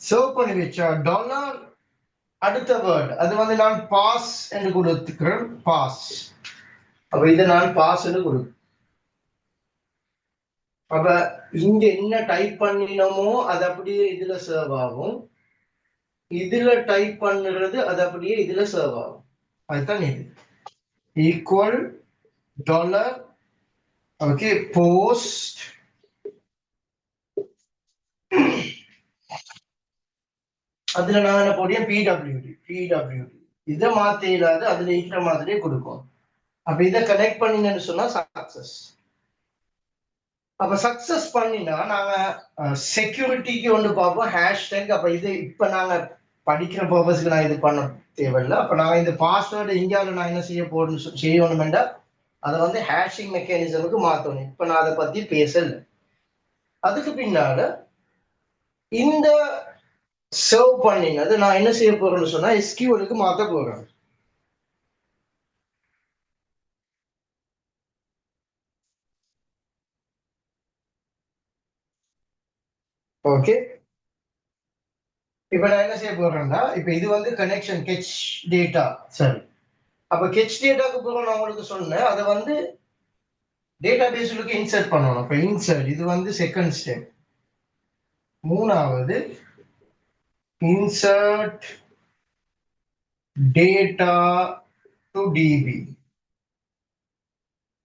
S1: சர்வ் பண்ணி வச்சா டாலர் அடுத்த வேர்டு அது வந்து நான் பாஸ் என்று கொடுத்துக்கிறேன். பாஸ். அப்ப இதை நான் பாஸ் என்று கொடுப்பேன். அப்ப இங்க என்ன டைப் பண்ணினோமோ அது அப்படியே இதுல சர்வ் ஆகும். இதுல டைப் பண்ணுறது அது அப்படியே இதுல சர்வ் ஆகும். அதுதான் இது ஈக்குவல் டாலர் ஓகே போஸ்ட் அதுல நான் என்ன போடிய பிடபிள்யூடி இதை மாத்த இல்லாத அதுல இருக்கிற மாதிரியே கொடுக்கும். அப்ப இதை கனெக்ட் பண்ணினு சொன்னா சக்சஸ். அப்ப சக்சஸ் பண்ணினா நாங்க செக்யூரிட்டிக்கு ஒன்று பார்ப்போம் ஹேஷ்டேக். அப்ப இது இப்ப நாங்க படிக்கிற பர்பஸ்க்கு நான் இது பண்ண தேவையில்லை. அப்ப நான் இந்த பாஸ்வேர்டு இந்தியாவில் நான் என்ன செய்யணும்டா அதை வந்து ஹேஷிங் மெக்கானிசமுக்கு மாத்தணும். இப்ப நான் அதை பத்தி பேசல. அதுக்கு பின்னால இந்த சர்வ் பண்ணினது நான் என்ன செய்ய போறேன்னு சொன்னா எஸ்கியூஎலுக்கு மாத்த போறேன். ஓகே, இப்ப நான் என்ன செய்ய போறேன்னா இப்ப இது வந்து கனெக்ஷன் கெச் டேட்டா. சரி, அப்ப கெச் டேட்டாக்கு போறோம் நான் உங்களுக்கு சொன்னேன். அதை வந்து டேட்டா பேஸ்களுக்கு இன்சர்ட் பண்ணணும். அப்ப இன்சர்ட் இது வந்து செகண்ட் ஸ்டெப். மூணாவது insert data to DB.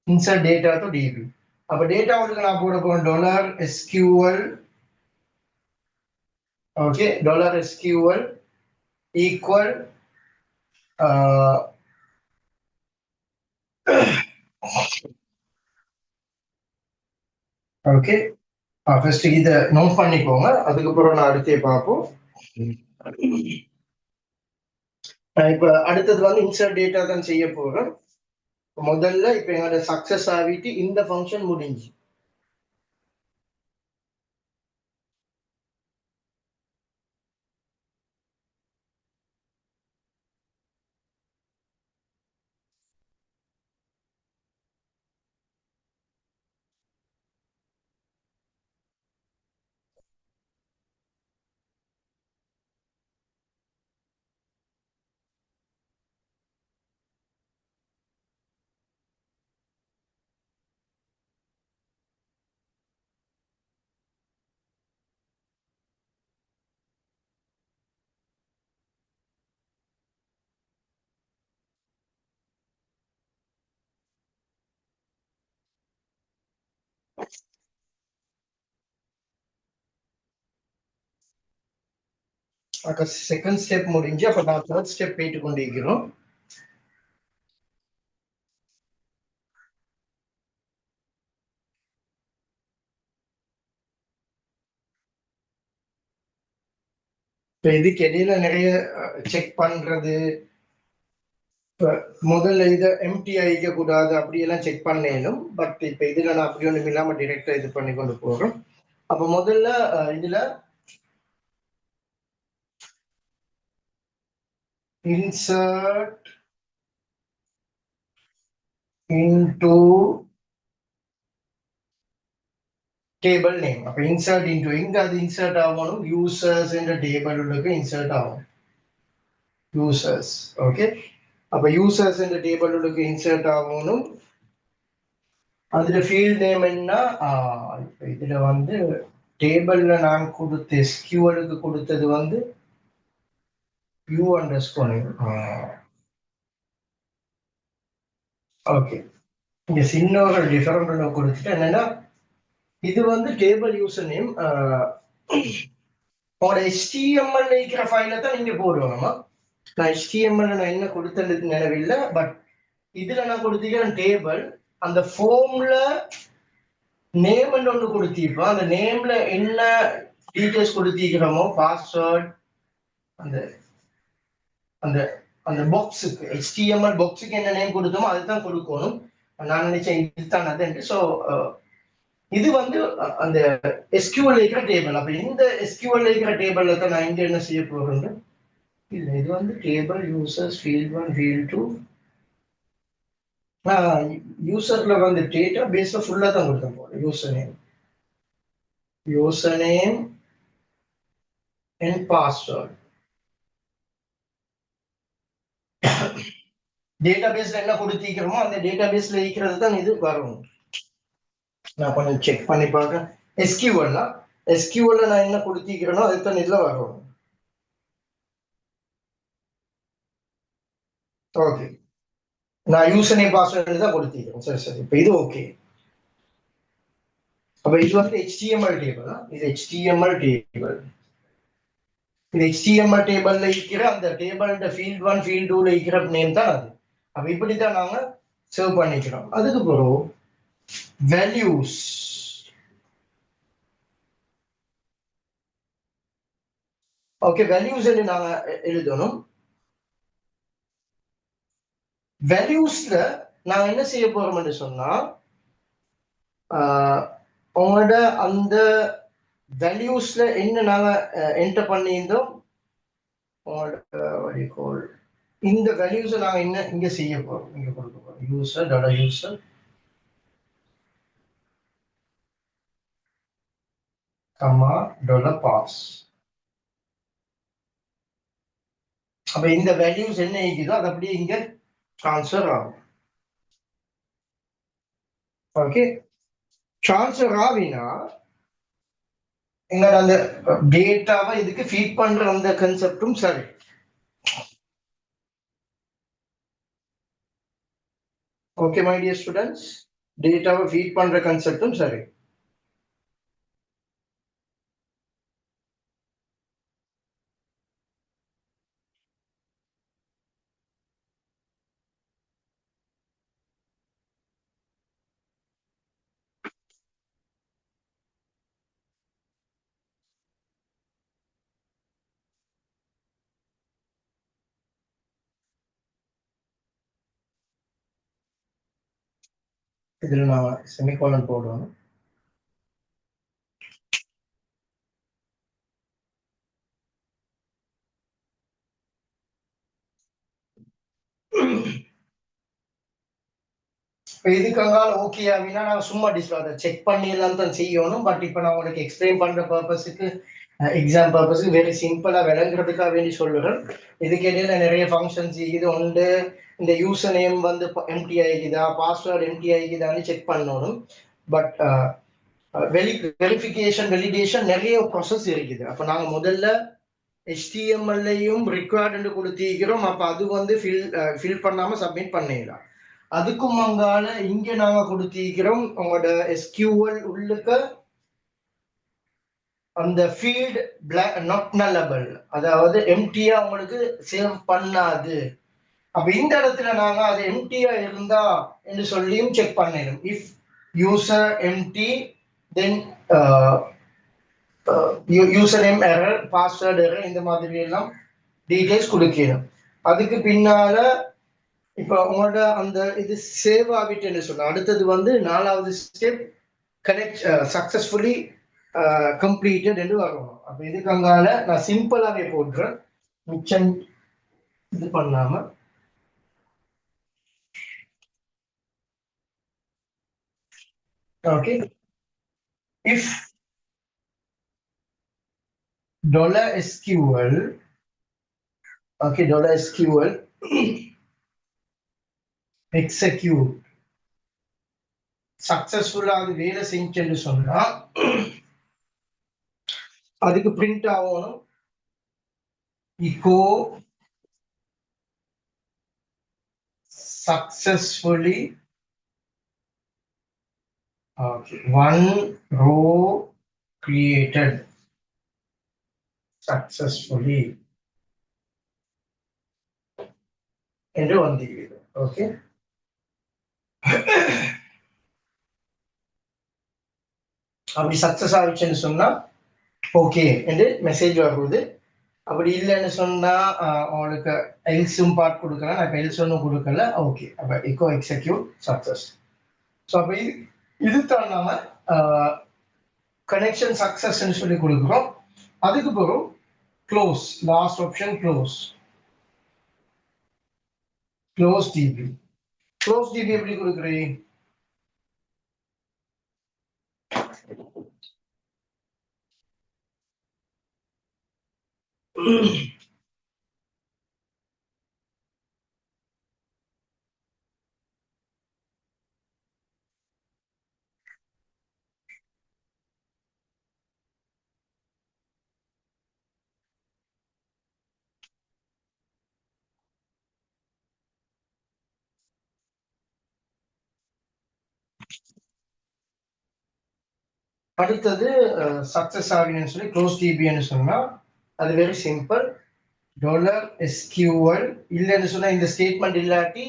S1: Insert data to DB. அப்ப டேட்டா உங்களுக்கு நான் போட போறேன் $SQL. Okay, $SQL equal okay. First இதை நோட் பண்ணிக்கோங்க, அதுக்கப்புறம் நான் அடுத்தே பார்ப்போம். இப்ப அடுத்தது வந்து இன்சர்ட் டேட்டா தான் செய்ய போறேன். முதல்ல இப்ப எங்களோட சக்சஸ் ஆகிட்டு இந்த ஃபங்க்ஷன் முடிஞ்சு. செகண்ட் ஸ்டெப் முடிஞ்சு அப்ப நான் தேர்ட் ஸ்டெப் போயிட்டு கொண்டிருக்கிறோம். இதுக்கு இடையில நிறைய செக் பண்றது, முதல்ல இதை எம்டி ஆகிக்க கூடாது அப்படியெல்லாம் செக் பண்ணேனும். பட் இப்ப இதுல நான் அப்படி ஒன்றும் இல்லாம டிரெக்டா இது பண்ணி கொண்டு போறோம். அப்ப முதல்ல இதுல insert into table name. அப்ப insert into எங்க அது insert ஆகணும்? users என்ற டேபிள் உள்ளுக்கு insert ஆகும். users. ஓகே, அப்ப users என்ற டேபிள் உள்ளுக்கு insert ஆகணும். அதுல ஃபீல்ட் நேம் என்ன? இப்ப இதுல வந்து டேபிள்ல நான் கொடுத்த எஸ்கியூஎலுக்கு கொடுத்தது வந்து view underscore name. ஓகே, இங்க சின்ன ஒரு டிஃபரெண்ட் கொடுத்துட்டு என்னன்னா இது வந்து டேபிள் யூசர் நேம் உங்களோட HTML இருக்கிற ஃபைல தான் நீங்க போடுவாங்கம்மா. நான் HTML நான் என்ன கொடுத்தது நினைவில்லை, பட் இதுல நான் கொடுத்தீங்கன்னா டேபிள் அந்த ஃபார்ம்ல நேம் ஒன்று கொடுத்திருப்போம். அந்த நேம்ல என்ன டீட்டெயில்ஸ் கொடுத்திருக்கிறோமோ பாஸ்வேர்ட் அந்த அந்த அந்த பாக்ஸுக்கு HTML பாக்ஸுக்கு என்ன நேம் கொடுத்தோமோ அதுதான் கொடுக்கணும். நான் நினைச்சேன் இதுதான் அது. ஸோ இது வந்து அந்த SQL இருக்கிற டேபிள். அப்ப இந்த SQL இருக்கிற டேபிள்ல தான் நான் இங்க என்ன செய்ய போறேன் இல்ல, இது வந்து டேபிள் யூசர்ஸ் ஃபீல்ட் 1 ஃபீல்ட் 2 யூசர்ல வந்து டேட்டா பேஸ்ல ஃபுல்லா தான் கொடுத்தேன் போல. User name and password. Data பேஸ்ல என்ன கொடுத்திருக்கிறோமோ அந்த டேட்டா பேஸ்ல இருக்கிறது தான் இது வரும். நான் கொஞ்சம் செக் பண்ணி பார்க்கறேன். SQL நான் என்ன கொடுத்திருக்கிறேனோ அதுதான் இதுல வரும். ஓகே, நான் யூசர் நேம் பாஸ்வேர்டு தான் கொடுத்திருக்கேன். சரி சரி, இப்போ இது ஓகே. அப்ப இது வந்து HTML டேபிள். இது HTML டேபிள். இது HTML டேபிள்ல இருக்கிற அந்த டேபிள்ல ஃபீல்ட் 1 ஃபீல்ட் 2ல இருக்கிற நேம் தான் அது. அப்ப இப்படித்தான் நாங்க சேவ் பண்ணிக்கிறோம். அதுக்கு பிறகு வேல்யூஸ். ஓகே, வேல்யூஸ் நாங்க எழுதணும். வேல்யூஸ்ல நாங்க என்ன செய்ய போறோம்னு சொன்னா உங்களோட அந்த வேல்யூஸ்ல என்ன நாங்க என்டர் பண்ணியிருந்தோம் உங்களோட இந்த வேல்யூஸ் நாங்க என்ன இங்க செய்ய போறோம். இங்க கொடுக்க போறோம் user data user comma dollar pass. அப்ப இந்த வேல்யூஸ் என்ன இருக்குதோ அது அப்படியே இங்க ட்ரான்ஸ்ஃபர் ஆகும். ஓகே, ட்ரான்ஸ்ஃபர் ஆகினா எங்களோட அந்த டேட்டாவை இதுக்கு ஃபீட் பண்ற அந்த கன்செப்டும் சரி. ஓகே மை டியர் ஸ்டூடெண்ட்ஸ், டேட்டாவை ஃபீட் பண்ற கன்செப்டும் சரி. இதுல நான் செமிகோலன் போடுவேன். இதுக்காக ஓகே அப்படின்னா நான் சும்மா அதை செக் பண்ணி எல்லாம் தான் செய்யணும். பட் இப்போ நான் உங்களுக்கு எக்ஸ்பிளைன் பண்ற பர்பஸுக்கு எக்ஸாம் பர்பஸுக்கு வெரி சிம்பிளா விளங்குறதுக்காக வேண்டி சொல்லுறேன். இதுக்கு இடையில நிறைய ஃபங்க்ஷன்ஸ் இது உண்டு. இந்த யூசர் நேம் வந்து எம்டி ஆகிக்குதா, பாஸ்வேர்டு எம்டி ஆகிக்குதான்னு செக் பண்ணணும். பட் வெரிஃபிகேஷன் வெலிடேஷன் நிறைய ப்ராசஸ் இருக்குது. அப்போ நாங்கள் முதல்ல HTML-லையும் ரிக்வயர்டு கொடுத்திருக்கிறோம். அப்போ அது வந்து ஃபில் பண்ணாம சப்மிட் பண்ணிடலாம். அதுக்கும் அங்கால இங்க நாங்க கொடுத்திருக்கிறோம் உங்களோட SQL உள்ளுக்க அந்த ஃபீல்ட் நாட் நல்லபிள், அதாவது எம்டியா உங்களுக்கு சேவ் பண்ணாது. அப்ப இந்த இடத்துல நாங்க அது எம்டியா இருந்தா என்று சொல்லியும் செக் பண்ணிடும். If user empty then user name error, password error, இந்த மாதிரி எல்லாம் டீடைல்ஸ் கொடுக்கணும். அதுக்கு பின்னால இப்ப உங்களோட அந்த இது சேவ் ஆகிட்டுன்னு சொன்னா அடுத்தது வந்து 4வது ஸ்டெப் கனெக்ட் சக்சஸ்ஃபுல்லி கம்ப்ளீட்டட் என்று வரணும். அப்ப இதுக்கு அங்கால நான் சிம்பிளாவே போடுறேன், மிச்சம் இது பண்ணாம. Okay, if $SQL, okay $SQL execute சக்சஸ்ஃபுல்லா அது வேலை செஞ்சுன்னு சொன்னா அதுக்கு பிரிண்ட் ஆகணும் echo successfully okay one row created successfully என்று வந்திருக்கிறது. ஓகே, அப்படி சக்சஸ் ஆகிடுச்சுன்னு சொன்னா ஓகே என்று மெசேஜ் வருவது. அப்படி இல்லைன்னு சொன்னா உங்களுக்கு எல்ஸும் பார்ட் கொடுக்கலாம். நான் இப்போ எல்ஸ் ஒன்றும் கொடுக்கல. ஓகே, அப்போ எக்கோ எக்ஸிக்யூட் சக்சஸ். ஸோ அப்போ இதுதான் நாம கனெக்ஷன் சக்சஸ்ன்னு சொல்லி கொடுக்குறோம். அதுக்கு பிறகு close, last option close. Close DB. Close DB எப்படி கொடுக்குறேன்? அடுத்தது சக்சஸ் ஆகினு சொல்லி க்ளோஸ் டிபின்னு சொன்னா அது வெரி சிம்பிள். $SQL இல்லைன்னு சொன்னா இந்த ஸ்டேட்மெண்ட் இல்லாட்டி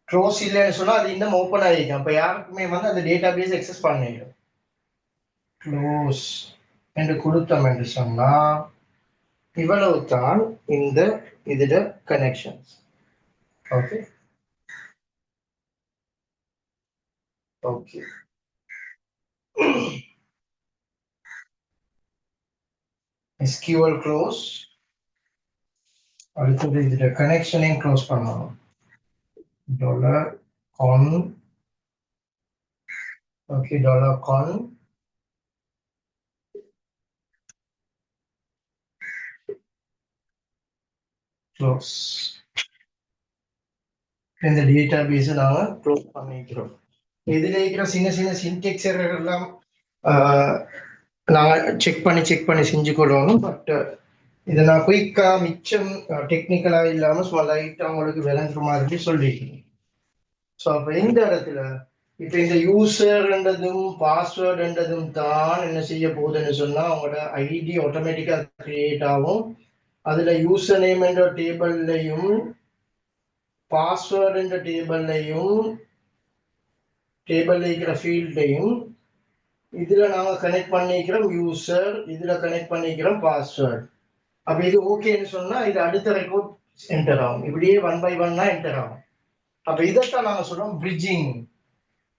S1: க்ளோஸ் இல்லைன்னு சொன்னா அது இன்னும் ஓப்பன் ஆகிக்கும். அப்போ யாருக்குமே வந்து அந்த டேட்டா பேஸ் எக்ஸஸ் பண்ணிடும். க்ளோஸ் என்று கொடுத்தோம் என்று சொன்னா இவ்வளவு தான் இந்த இதுல connections. Okay okay SQL close. அடுத்தது இதுல கனெக்ஷனையும் க்ளோஸ் பண்ணணும். $con okay $con close. இந்த டேட்டா பேஸை நாம க்ளோஸ் பண்ணிக்கிறோம். இதுல இருக்கிற சின்ன சின்ன சின்டெக்ஸ் எரர் எல்லாம் நாங்க செக் பண்ணி செஞ்சு கொள்ளணும். பட் இதை நான் குயிக்கா மிச்சம் டெக்னிக்கலா இல்லாம சும்மா லைட்டா உங்களுக்கு விளங்குற மாதிரி சொல்லிக்கிறேன். ஸோ அப்ப இந்த இடத்துல இப்ப இந்த யூசர்ன்றதும் பாஸ்வேர்டுன்றதும் தான் என்ன செய்ய போகுதுன்னு சொன்னா அவங்களோட ஐடி ஆட்டோமேட்டிக்கா கிரியேட் ஆகும். அதுல யூசர் நேம் என்ற டேபிள்லையும் பாஸ்வேர்டு என்ற டேபிள்லையும் டேபிள்ல இருக்கிற ஃபீல்டையும் இதுல நாங்க கனெக்ட் பண்ணிக்கிறோம் யூசர், இதுல கனெக்ட் பண்ணிக்கிறோம் பாஸ்வேர்டு. அப்ப இது ஓகேன்னு சொன்னா இது அடுத்த ரெக்கார்ட் என்டர் ஆகும். இப்படியே 1 by 1 என்டர் ஆகும். அப்ப இதைத்தான் நாங்க சொல்றோம் பிரிட்ஜிங்.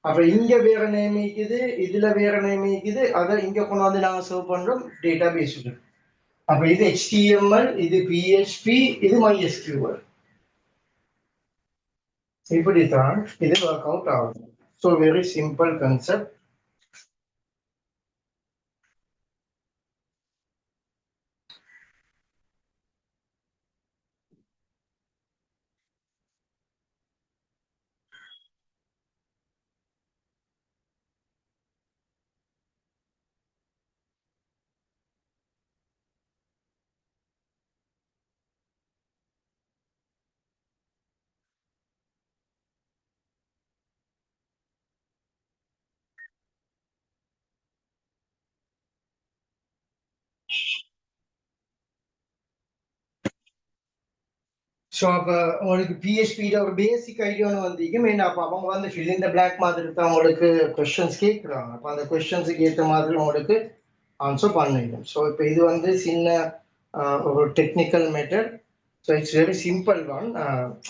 S1: அப்ப இங்க வேற நேம் இருக்குது, இதுல வேற நேம் இருக்குது, அதை இங்க கொண்டு வந்து நாங்க சர்வ் பண்றோம் டேட்டா பேஸுக்கு. அப்ப இது HTML, இது PHP, இது MySQL. இப்படித்தான் இது ஒர்க் அவுட் ஆகும். So very simple concept. So அப்போ உங்களுக்கு பிஹெச்பியில ஒரு பேசிக் ஐடியா ஒன்று வந்தீங்க. மெயின் அப்போ அவங்க வந்து ஃபில் இன் த பிளாக் மாதிரி தான் உங்களுக்கு கொஸ்டின்ஸ் கேட்குறாங்க. அப்போ அந்த கொஸ்டின்ஸுக்கு ஏற்ற மாதிரி உங்களுக்கு ஆன்சர் பண்ணிடும். ஸோ இப்போ இது வந்து சின்ன ஒரு technical method. So it's very simple one.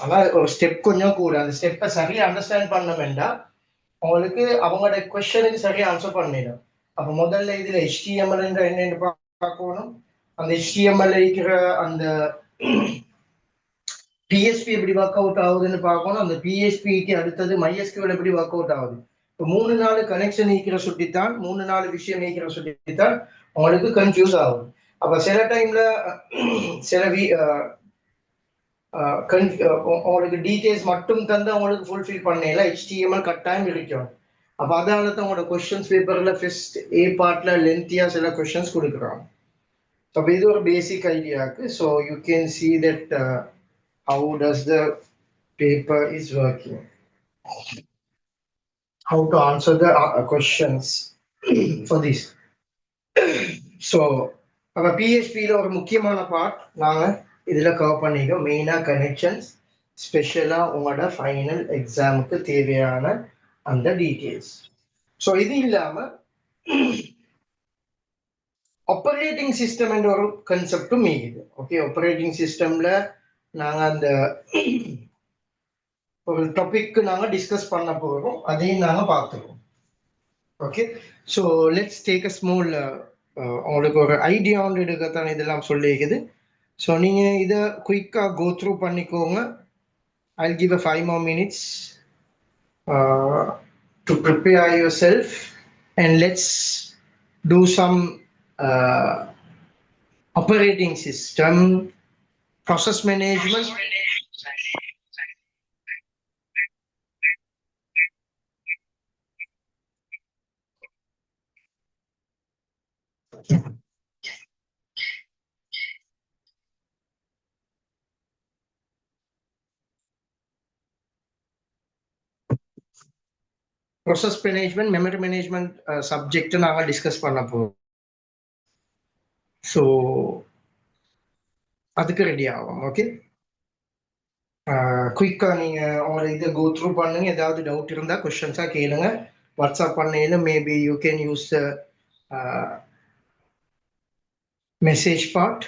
S1: ஆனால் ஒரு ஸ்டெப் கொஞ்சம் கூட அந்த ஸ்டெப்பை சரியாக அண்டர்ஸ்டாண்ட் பண்ண வேண்டாம். உங்களுக்கு அவங்களோட கொஸ்டனுக்கு சரியாக ஆன்சர் பண்ணிடும். அப்போ முதல்ல இதில் HTML என்னென்னு பார்க்கணும். அந்த HTML இருக்கிற அந்த PHP எப்படி ஒர்க் அவுட் ஆகுதுன்னு பார்க்கணும். அந்த PHPக்கு அடுத்தது MySQL எப்படி ஒர்க் அவுட் ஆகுது. இப்போ 3-4 கனெக்ஷன் நீக்கிற சுட்டித்தான், 3-4 விஷயம் நீக்கிற சுட்டித்தான் உங்களுக்கு கன்ஃபியூஸ் ஆகும். அப்ப சில டைம்ல சில உங்களுக்கு டீடைல்ஸ் மட்டும் தந்து உங்களுக்கு ஃபுல்ஃபில் பண்ணல HTML கட்டாயம் இருக்கும். அப்ப அதனால தான் உங்களோட கொஸ்டின்ஸ் பேப்பர்ல ஃபர்ஸ்ட் A பார்ட்ல லென்த்தியா சில கொஸ்டின்ஸ் கொடுக்குறாங்க. So இது ஒரு basic idea. So you can see that how does the paper is working, how to answer the questions for this. So our PHP ல ஒரு முக்கியமான பார்ட் நாங்க இதுல கவர் பண்ணிக்கோம். மெயினா கனெக்ஷன்ஸ், ஸ்பெஷலா உங்களோட ஃபைனல் எக்ஸாமுக்கு தேவையான அந்த டீட்டெயில்ஸ். ஸோ இது இல்லாம ஆப்பரேட்டிங் சிஸ்டம் என்ற ஒரு கன்செப்டும் மீது. ஓகே, ஆப்பரேட்டிங் சிஸ்டம்ல நாங்க அந்த ஒரு டாபிக் நாங்க டிஸ்கஸ் பண்ண போறோம், அதையும் நாங்க பார்த்துருவோம். Okay, so let's take a small, உங்களுக்கு ஒரு ஐடியா ஒன்று எடுக்கத்தான் இதெல்லாம் சொல்லியிருக்குது. ஸோ நீங்கள் இதை குயிக்காக கோ த்ரூ பண்ணிக்கோங்க. I'll give a 5 more minutes to prepare yourself, and let's do some operating system, process management. Process management, memory management subject நாங்கள் டிஸ்கஸ் பண்ண போகிறோம். ஸோ அதுக்கு ரெடி ஆகும். ஓகே, குயிக்காக நீங்கள் உங்களை இதை கோ த்ரூ பண்ணுங்க. ஏதாவது டவுட் இருந்தால் கொஸ்டின்ஸாக கேளுங்க. வாட்ஸ்அப் பண்ணையில maybe you can use the message part.